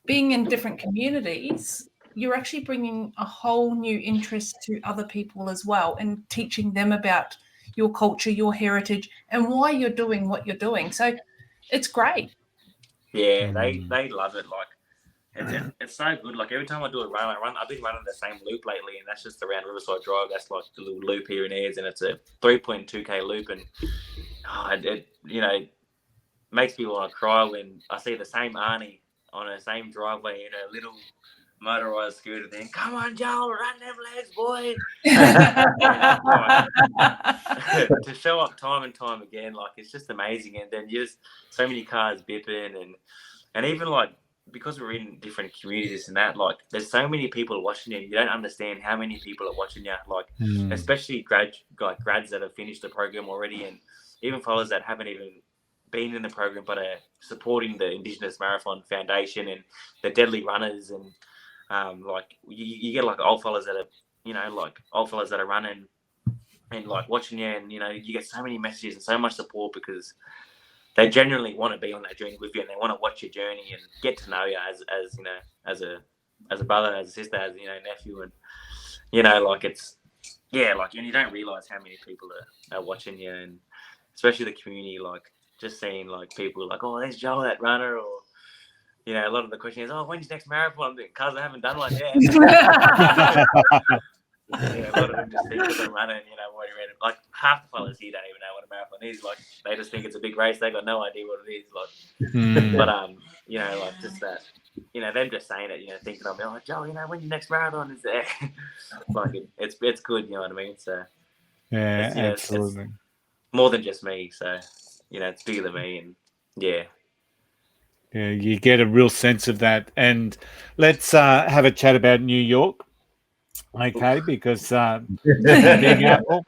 being in different communities, you're actually bringing a whole new interest to other people as well, and teaching them about your culture, your heritage, and why you're doing what you're doing. So it's great. Yeah, they love it. Like it's so good. Like every time I do a run, I've been running the same loop lately, and that's just around Riverside Drive. That's like the little loop here in Ayers, and it's a 3.2k loop, and it makes me want to cry when I see the same Arnie on the same driveway in a little motorized scooter. Then, come on, Joel, run them legs, boy. To show up time and time again, like it's just amazing. And then just so many cars bipping, and even like, because we're in different communities and that, like there's so many people watching you. You don't understand how many people are watching you. Like especially grads that have finished the program already, and even fellas that haven't even been in the program but are supporting the Indigenous Marathon Foundation and the Deadly Runners, and like you get like old fellas that are running and like watching you, and you get so many messages and so much support, because they genuinely want to be on that journey with you, and they want to watch your journey and get to know you as a brother, as a sister, as nephew, and like it's like, and you don't realize how many people are watching you, and especially the community, like just seeing like people like, oh, there's Joel, that runner, or a lot of the question is, oh, when's your next marathon? I'm thinking, cuz I haven't done one yet. A lot of them just think because I'm running, like half the fellas here don't even know what a marathon is. Like they just think it's a big race. They got no idea what it is. Like, but like just that, them just saying it, thinking of me, like, Joel, when your next marathon is there? Like it's good, you know what I mean? So yeah, absolutely. It's more than just me. So it's bigger than me, and yeah. Yeah, you get a real sense of that. And let's have a chat about New York, okay? Because Big Apple,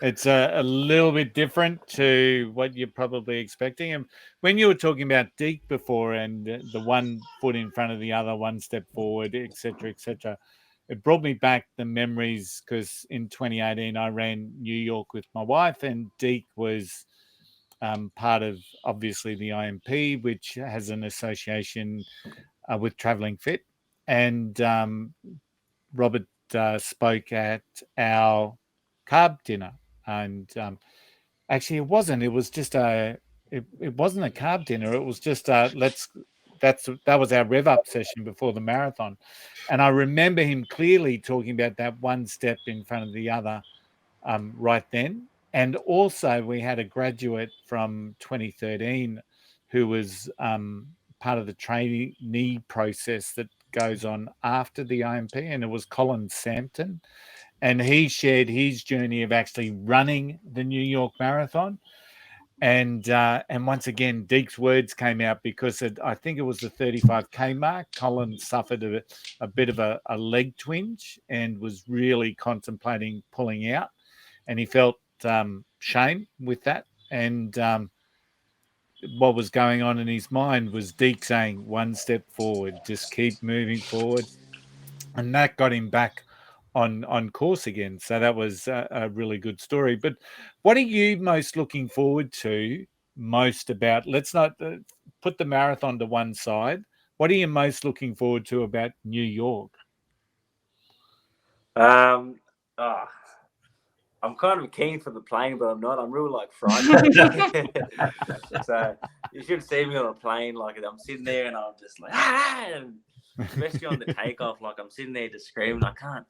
it's a little bit different to what you're probably expecting. And when you were talking about Deke before, and the 1 foot in front of the other, 1 step forward, etc., it brought me back the memories, because in 2018 I ran New York with my wife, and Deke was part of, obviously, the IMP, which has an association with Travelling Fit. And Robert spoke at our carb dinner. And actually, it wasn't. It was just it wasn't a carb dinner. It was just that was our rev up session before the marathon. And I remember him clearly talking about that 1 step in front of the other right then. And also we had a graduate from 2013 who was part of the trainee process that goes on after the IMP, and it was Colin Sampton. And he shared his journey of actually running the New York Marathon. And once again, Deke's words came out, because I think it was the 35K mark. Colin suffered a bit of a leg twinge and was really contemplating pulling out. And he felt shame with that. And what was going on in his mind was Deke saying, 1 step forward, just keep moving forward. And that got him back on course again. So that was a really good story. But what are you most looking forward to about, let's not put the marathon to one side. What are you most looking forward to about New York? I'm kind of keen for the plane, but I'm not. I'm real frightened. So you should see me on a plane. Like I'm sitting there and I'm just like, and especially on the takeoff, like I'm sitting there just screaming. I can't.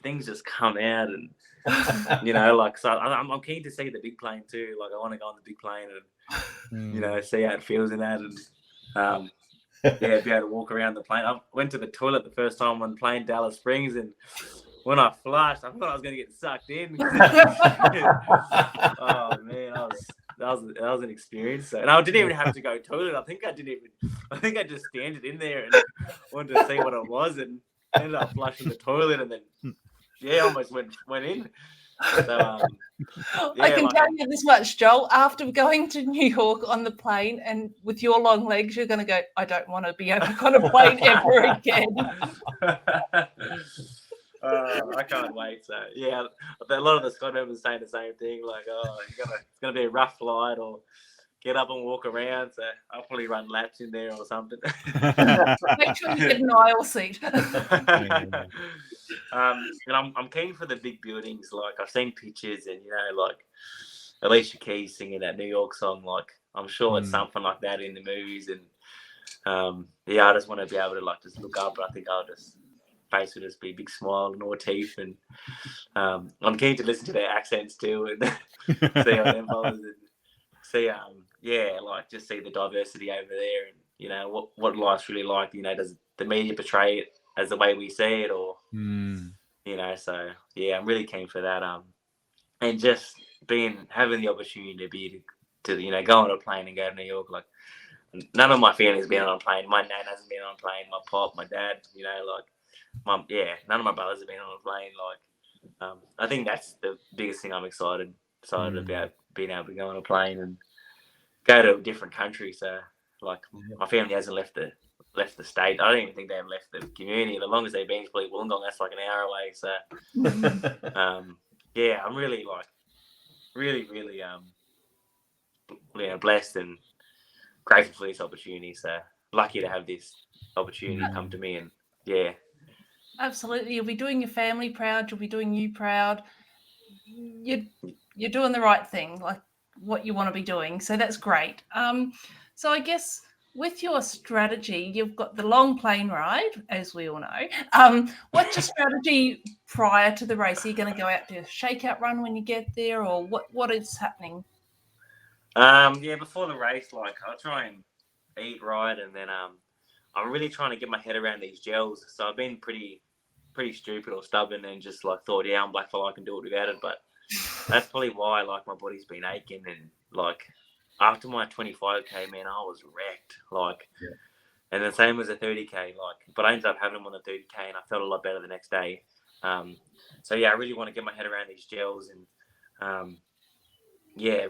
Things just come out, and so I'm keen to see the big plane too. Like I want to go on the big plane and see how it feels in that, and be able to walk around the plane. I went to the toilet the first time on the plane, Dallas Springs, and when I flushed, I thought I was going to get sucked in. Oh man, that was an experience. And I didn't even have to go to the toilet. I think I just standed in there and wanted to see what it was, and ended up flushing the toilet, and then almost went in. So I can like, tell you this much, Joel. After going to New York on the plane and with your long legs, you're going to go, I don't want to be on a plane ever again. I can't wait. So yeah, a lot of the squad members saying the same thing. Like, it's gonna be a rough flight, or get up and walk around. So I'll probably run laps in there or something. Make sure you get an aisle seat. And I'm keen for the big buildings. Like, I've seen pictures, and like Alicia Keys singing that New York song. Like, I'm sure it's something like that in the movies. And I just want to be able to like just look up. And I think I'll just face will just be a big smile and all teeth. And I'm keen to listen to their accents too, and see how them fellas, and see like just see the diversity over there, and what life's really like. Does the media portray it as the way we see it, or so I'm really keen for that. And just having the opportunity to go on a plane and go to New York. Like, none of my family's been on a plane. My nan hasn't been on a plane. My pop, my dad, none of my brothers have been on a plane. Like, I think that's the biggest thing I'm excited about, being able to go on a plane and go to a different country. So, like, my family hasn't left the state. I don't even think they've left the community. The longest they've been is probably Wollongong. That's like an hour away. So, I'm really blessed and grateful for this opportunity. So lucky to have this opportunity come to me, and Absolutely. You'll be doing your family proud. You'll be doing you proud. You're doing the right thing, like what you want to be doing. So that's great. So I guess with your strategy, you've got the long plane ride, as we all know. What's your strategy prior to the race? Are you going to go out to a shakeout run when you get there, or what is happening? Before the race, like, I'll try and eat right, and then I'm really trying to get my head around these gels. So I've been pretty stupid or stubborn, and just like thought, I'm blackfella, I can do it without it. But that's probably why, like, my body's been aching, and like after my 25k, man, I was wrecked. Like, and the same as a 30k, like, but I ended up having them on the 30k, and I felt a lot better the next day. I really want to get my head around these gels, and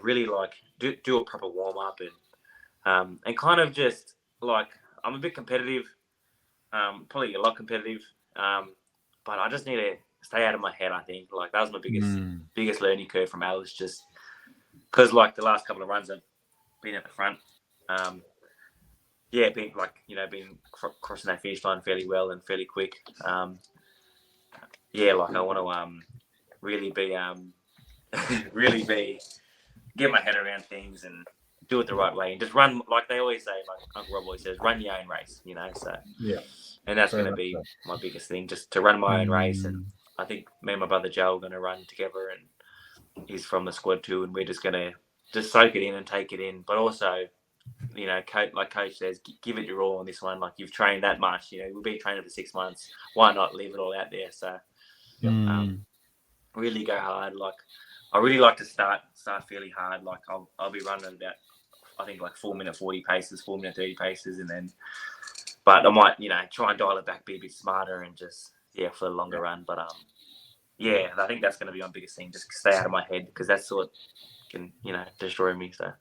really like do a proper warm up, and kind of just like, I'm a bit competitive, probably a lot competitive, but I just need to stay out of my head. I think like that was my biggest learning curve from Alice, just because like the last couple of runs I've been at the front, being like been crossing that finish line fairly well and fairly quick. Like I want to really be get my head around things and do it the right way, and just run, like they always say, like Uncle Rob always says, run your own race, so and that's going to be my biggest thing, just to run my own race. And I think me and my brother Joe are going to run together, and he's from the squad too, and we're just going to just soak it in and take it in, but also coach says, give it your all on this one. Like, you've trained that much, we've been training for 6 months, why not leave it all out there? So really go hard. Like, I really like to start fairly hard. Like, I'll be running about, I think, like 4-minute 40 paces, 4-minute 30 paces, and then, but I might, try and dial it back, be a bit smarter, and just for the longer run. But I think that's going to be my biggest thing. Just stay out of my head, because that's what can destroy me. So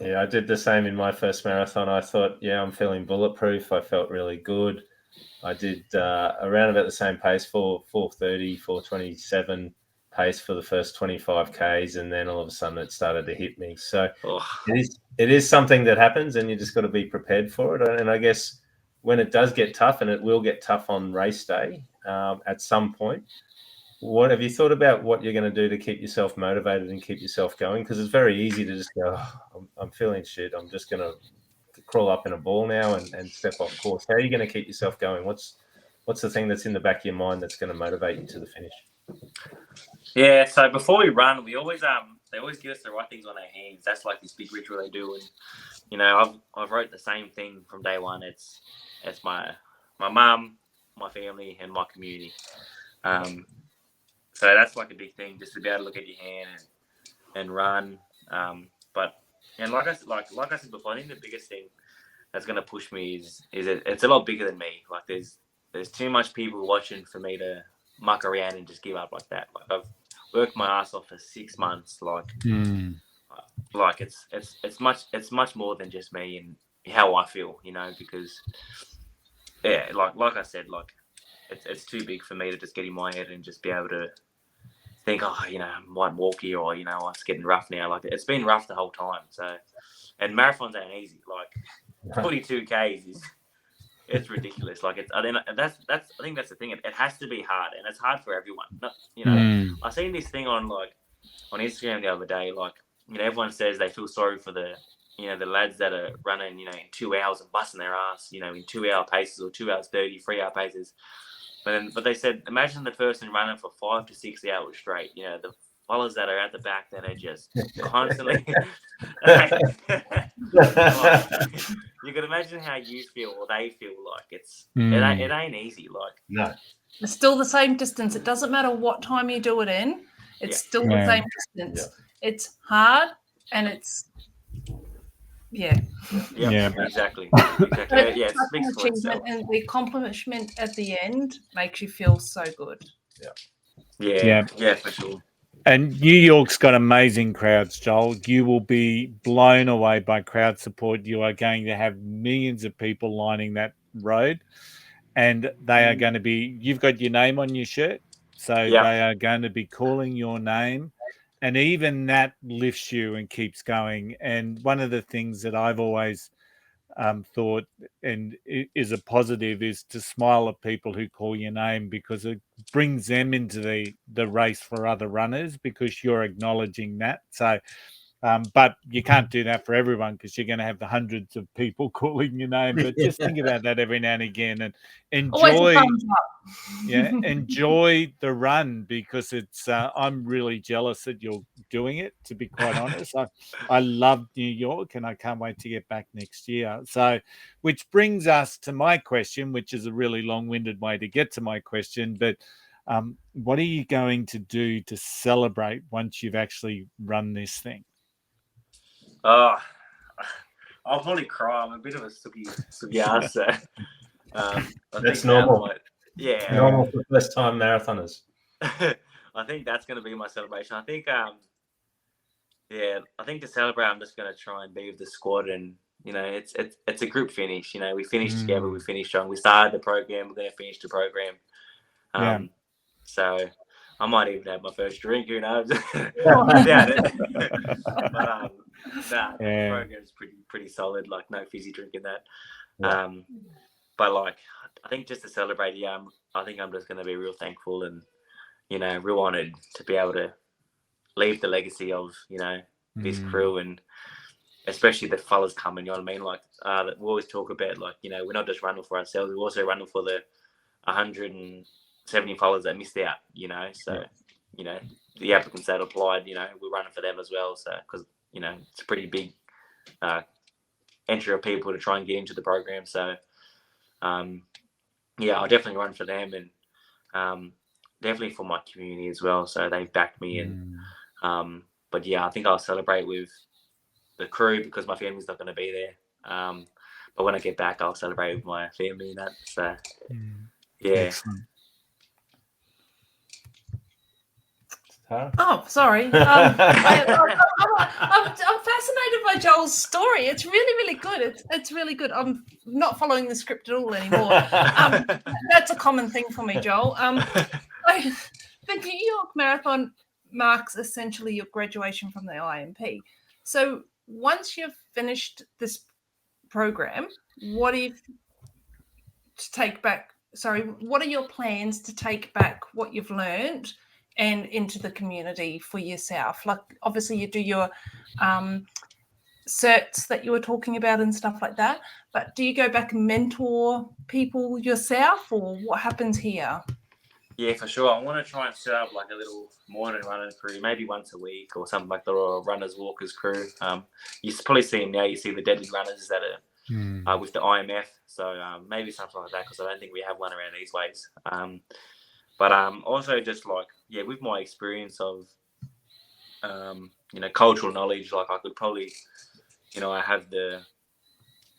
I did the same in my first marathon. I thought, I'm feeling bulletproof. I felt really good. I did around about the same pace, 4:30, 4:27 pace for the first 25 Ks, and then all of a sudden it started to hit me. So it is something that happens, and you just got to be prepared for it. And I guess when it does get tough, and it will get tough on race day at some point, what have you thought about what you're going to do to keep yourself motivated and keep yourself going? Because it's very easy to just go, I'm feeling shit, I'm just going to crawl up in a ball now and step off course. How are you going to keep yourself going? What's the thing that's in the back of your mind that's going to motivate you to the finish? Yeah, so before we run, we always they always give us the right things on our hands. That's like this big ritual they do, and I've wrote the same thing from day one. It's my mum, my family, and my community. So that's like a big thing, just to be able to look at your hand and run. But like I said before, I think the biggest thing that's going to push me is it's a lot bigger than me. Like, there's too much people watching for me to muck around and just give up like that. Like, worked my ass off for 6 months. Like it's much more than just me and how I feel, you know, because yeah, like I said, like it's too big for me to just get in my head and just be able to think, oh, you know, I might walk here, or, you know, it's getting rough now. Like, it's been rough the whole time. So, and marathons ain't easy. Like 42 Ks is, it's ridiculous. Like, I think that's the thing. It has to be hard, and it's hard for everyone. Not, you know, I seen this thing on Instagram the other day. Like, you know, everyone says they feel sorry for the lads that are running, you know, in 2 hours and busting their ass, you know, in 2 hour paces or 2 hours 30, 3 hour paces. But they said, imagine the person running for 5 to 6 hours straight. You know, the fellas that are at the back that are just constantly. Like, you can imagine how you feel or they feel. Like it ain't easy. Like, no, it's still the same distance. It doesn't matter what time you do it in. It's still the same distance. Yeah. It's hard and it's exactly. Yeah, it speaks for itself. And the accomplishment at the end makes you feel so good. Yeah, for sure. And New York's got amazing crowds, Joel. You will be blown away by crowd support. You are going to have millions of people lining that road, and they are going to be. You've got your name on your shirt, so they are going to be calling your name. And even that lifts you and keeps going. And one of the things that I've always thought and is a positive is to smile at people who call your name, because it brings them into the race for other runners, because you're acknowledging that. So, but you can't do that for everyone, because you're going to have the hundreds of people calling your name. But just think about that every now and again, and enjoy. Enjoy the run, because it's. I'm really jealous that you're doing it. To be quite honest, I love New York, and I can't wait to get back next year. So, which brings us to my question, which is a really long-winded way to get to my question. But what are you going to do to celebrate once you've actually run this thing? I'll probably cry. I'm a bit of a sooky ass. So, that's normal. Normal for first-time marathoners. I think that's going to be my celebration. I think, I think to celebrate, I'm just going to try and be with the squad, and you know, it's a group finish. You know, we finished together, we finished strong. We started the program, we're going to finish the program. So I might even have my first drink. Who knows? I doubt it. But the program's pretty solid. Like, no fizzy drinking that. But like, I think just to celebrate, I think I'm just going to be real thankful and, you know, real honoured to be able to leave the legacy of, you know, this crew, and especially the fellas coming, you know what I mean? Like, we always talk about, like, you know, we're not just running for ourselves, we're also running for the 170 fellas that missed out, you know? So, you know, the applicants that applied, you know, we're running for them as well. So, because, you know, it's a pretty big entry of people to try and get into the program. So, I'll definitely run for them, and definitely for my community as well. So they backed me, and but I think I'll celebrate with the crew, because my family's not going to be there. But when I get back, I'll celebrate with my family and that. So Excellent. Oh, sorry. I'm fascinated by Joel's story. It's really, really good. It's really good. I'm not following the script at all anymore. That's a common thing for me, Joel. The New York Marathon marks essentially your graduation from the IMP. So once you've finished this program, what are your plans to take back what you've learned and into the community for yourself? Like, obviously you do your certs that you were talking about and stuff like that, but do you go back and mentor people yourself, or what happens here? Yeah, for sure. I want to try and set up like a little morning running crew, maybe once a week or something like that, or a runners walkers crew. You probably see them now. You see the deadly runners that are with the IMF. So maybe something like that, because I don't think we have one around these ways. But also just like, with my experience of, you know, cultural knowledge, like I could probably, you know, I have the,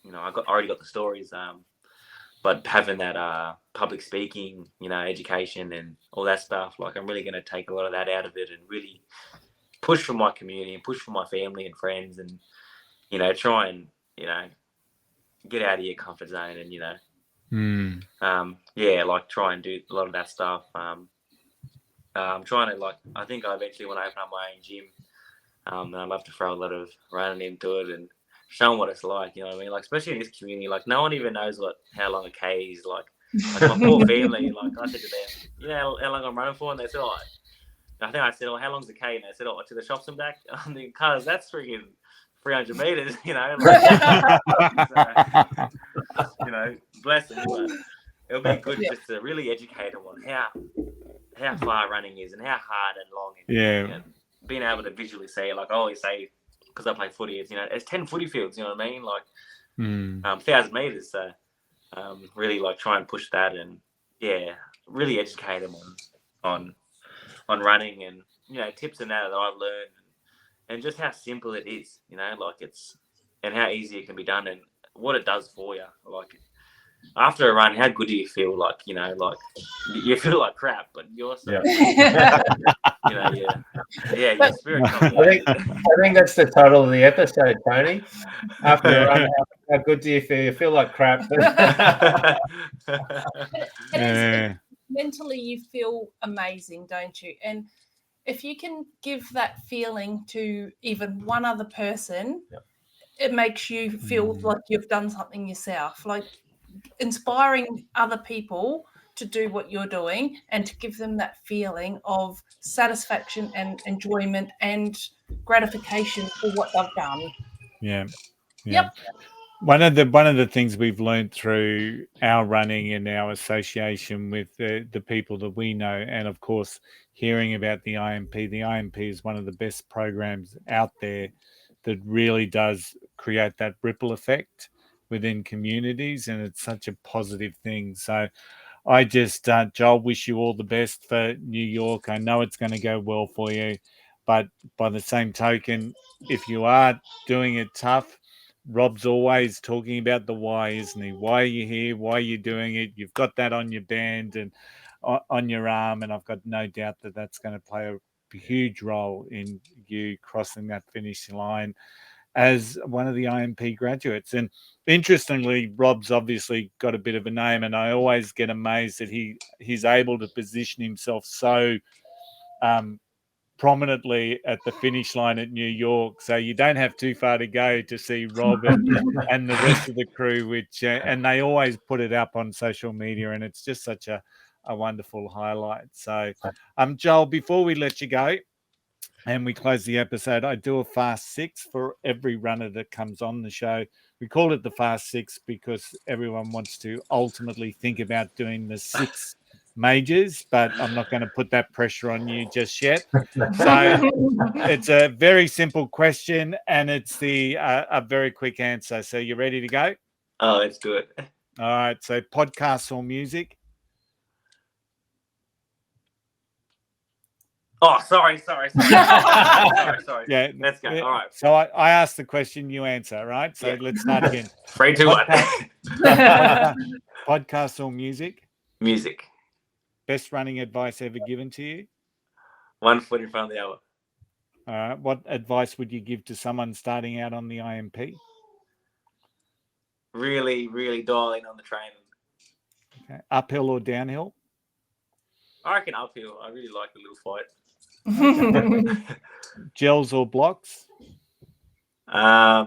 you know, I already got the stories. but having that public speaking, education and all that stuff, like I'm really going to take a lot of that out of it and really push for my community and push for my family and friends, and try and get out of your comfort zone and like try and do a lot of that stuff. I'm trying to, like, I think I eventually want to open up my own gym, and I'd love to throw a lot of running into it and show them what it's like. You know what I mean? Like, especially in this community, like no one even knows how long a K is. Like my poor family, like I said to them, how long I'm running for, and they said, I think I said, how long's the K? And they said, to the shops and back. I'm thinking, cuz that's freaking 300 meters, like, so, bless them. But it'll be good just to really educate them on how far running is and how hard and long it is. And being able to visually see it, like I always say, because I play footy, it's 10 footy fields, you know what I mean? Like 1,000 meters. So really like try and push that and really educate them on running and tips and that I've learned and just how simple it is, like it's, and how easy it can be done and what it does for you. Like after a run, how good do you feel? Like like you feel like crap, but you're also your spirit comes I think that's the title of the episode, Tony. After a run, how good do you feel? You feel like crap. Mentally, you feel amazing, don't you? And if you can give that feeling to even one other person, it makes you feel like you've done something yourself. Like inspiring other people to do what you're doing and to give them that feeling of satisfaction and enjoyment and gratification for what they've done. Yep. One of the things we've learned through our running and our association with the people that we know, and of course hearing about the IMP is one of the best programs out there that really does create that ripple effect within communities, and it's such a positive thing. So I just, Joel, wish you all the best for New York. I know it's going to go well for you, but by the same token, if you are doing it tough, Rob's always talking about the why, isn't he? Why are you here? Why are you doing it? You've got that on your band and on your arm, and I've got no doubt that that's going to play a huge role in you crossing that finish line as one of the IMP graduates. And interestingly, Rob's obviously got a bit of a name, and I always get amazed that he's able to position himself so prominently at the finish line at New York. So you don't have too far to go to see Rob and the rest of the crew, which and they always put it up on social media, and it's just such a wonderful highlight. So Joel, before we let you go and we close the episode, I do a fast six for every runner that comes on the show. We call it the fast six because everyone wants to ultimately think about doing the 6 majors, but I'm not going to put that pressure on you just yet. So it's a very simple question, and it's a very quick answer. So you ready to go? Oh, let's do it. All right. So podcasts or music? Oh, sorry. sorry. Yeah, let's go. All right. So I asked the question, you answer, right? So let's start again. 3, 2, 1. Podcasts or music? Music. Best running advice ever given to you? 1 foot in front of the other. All right. What advice would you give to someone starting out on the IMP? Really, really dial in on the training. Okay. Uphill or downhill? I reckon uphill. I really like the little fight. Gels or blocks? I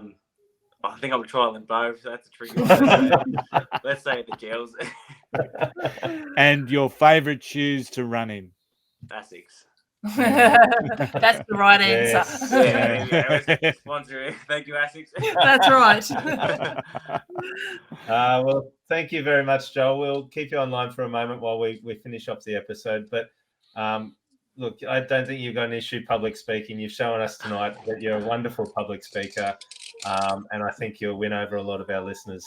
think I'm trialing both. So that's a tricky one. Let's say the gels. And your favorite shoes to run in? Asics. That's the right answer. Yeah. Sponsor. Thank you, Asics. That's right. Well, thank you very much, Joel. We'll keep you online for a moment while we finish off the episode. But look, I don't think you've got an issue public speaking. You've shown us tonight that you're a wonderful public speaker, and I think you'll win over a lot of our listeners,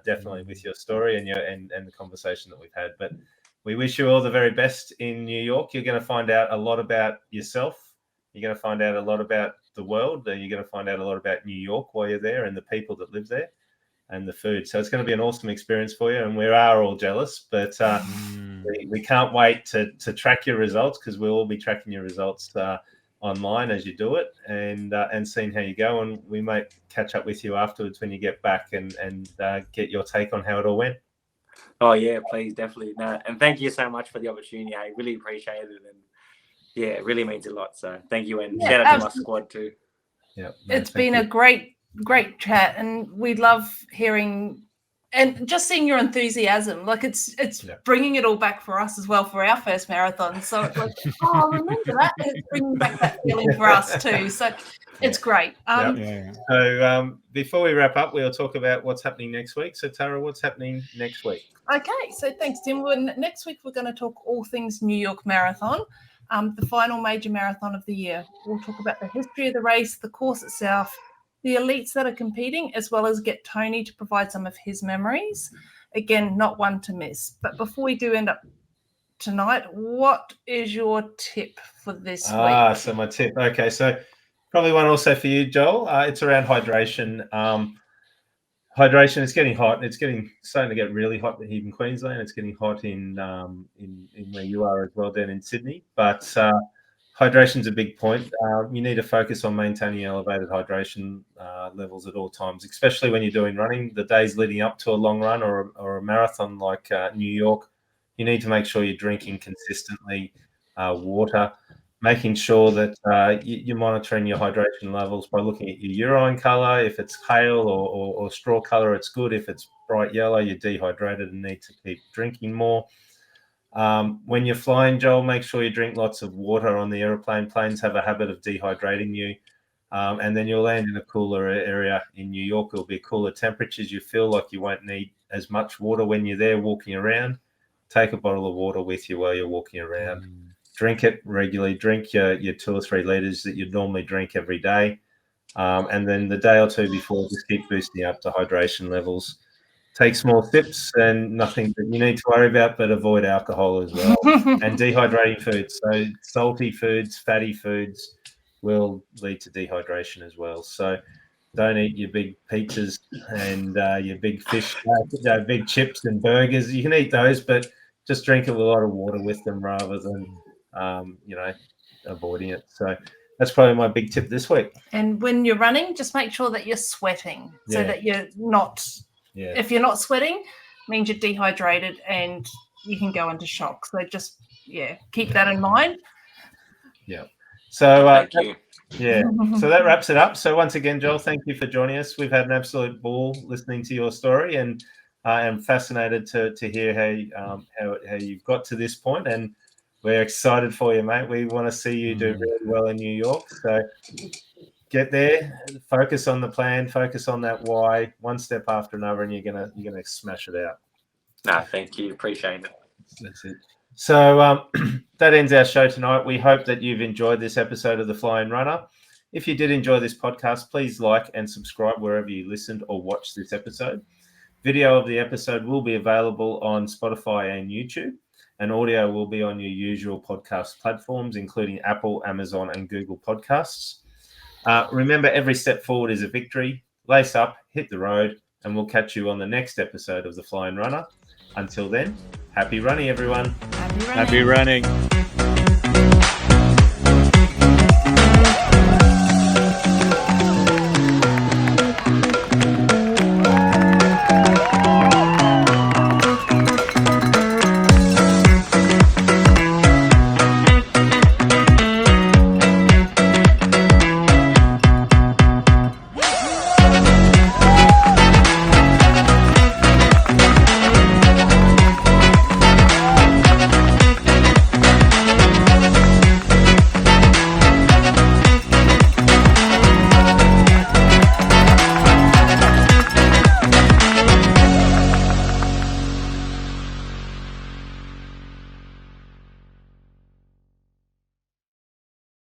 definitely with your story and the conversation that we've had. But we wish you all the very best in New York. You're going to find out a lot about yourself. You're going to find out a lot about the world. You're going to find out a lot about New York while you're there and the people that live there. and the food. So it's going to be an awesome experience for you, and we are all jealous, but we can't wait to track your results, because we'll all be tracking your results online as you do it, and seeing how you go, and we might catch up with you afterwards when you get back and get your take on how it all went. Oh yeah, please, definitely. No, and thank you so much for the opportunity. I really appreciate it, and yeah, it really means a lot. So thank you, and shout out to my squad too. Yeah, it's been a great chat, and we love hearing and just seeing your enthusiasm. Like it's bringing it all back for us as well for our first marathon. So it's like, oh, remember that, and it's bringing back that feeling for us too. So it's great. So before we wrap up, we'll talk about what's happening next week. So Tara, what's happening next week? Okay, so thanks, Tim. Next week we're going to talk all things New York Marathon, the final major marathon of the year. We'll talk about the history of the race, the course itself, the elites that are competing, as well as get Tony to provide some of his memories. Again, not one to miss. But before we do end up tonight, what is your tip for this week? So my tip. Okay, so probably one also for you, Joel. It's around hydration. Hydration. It's getting hot. It's starting to get really hot here in Queensland. It's getting hot in where you are as well, down in Sydney. But hydration is a big point. You need to focus on maintaining elevated hydration levels at all times, especially when you're doing running. The days leading up to a long run or a marathon like New York, you need to make sure you're drinking consistently water, making sure that you're monitoring your hydration levels by looking at your urine color. If it's pale or straw color, it's good. If it's bright yellow, you're dehydrated and need to keep drinking more. When you're flying, Joel, make sure you drink lots of water on the airplane. Planes have a habit of dehydrating you. And then you'll land in a cooler area in New York. It'll be cooler temperatures. You feel like you won't need as much water when you're there walking around. Take a bottle of water with you while you're walking around. Drink it regularly. Drink your 2 or 3 liters that you'd normally drink every day. And then the day or two before, just keep boosting up the hydration levels. Take small sips, and nothing that you need to worry about, but avoid alcohol as well. And dehydrating foods. So salty foods, fatty foods will lead to dehydration as well. So don't eat your big pizzas and your big fish, big chips and burgers. You can eat those, but just drink a lot of water with them rather than, avoiding it. So that's probably my big tip this week. And when you're running, just make sure that you're sweating so that you're not... Yeah. If you're not sweating, it means you're dehydrated and you can go into shock. So just, keep that in mind. Yeah. So, thank you. Yeah. So that wraps it up. So once again, Joel, thank you for joining us. We've had an absolute ball listening to your story, and I am fascinated to hear how you've got to this point, and we're excited for you, mate. We want to see you do really well in New York. So get there, focus on the plan, focus on that why, one step after another, and you're gonna smash it out. No, thank you. Appreciate it. That's it. So that ends our show tonight. We hope that you've enjoyed this episode of the Flying Runner. If you did enjoy this podcast, please like and subscribe wherever you listened or watched this episode. Video of the episode will be available on Spotify and YouTube, and audio will be on your usual podcast platforms, including Apple, Amazon, and Google Podcasts. Remember, every step forward is a victory. Lace up, hit the road, and we'll catch you on the next episode of The Flying Runner. Until then, happy running, everyone. Happy running.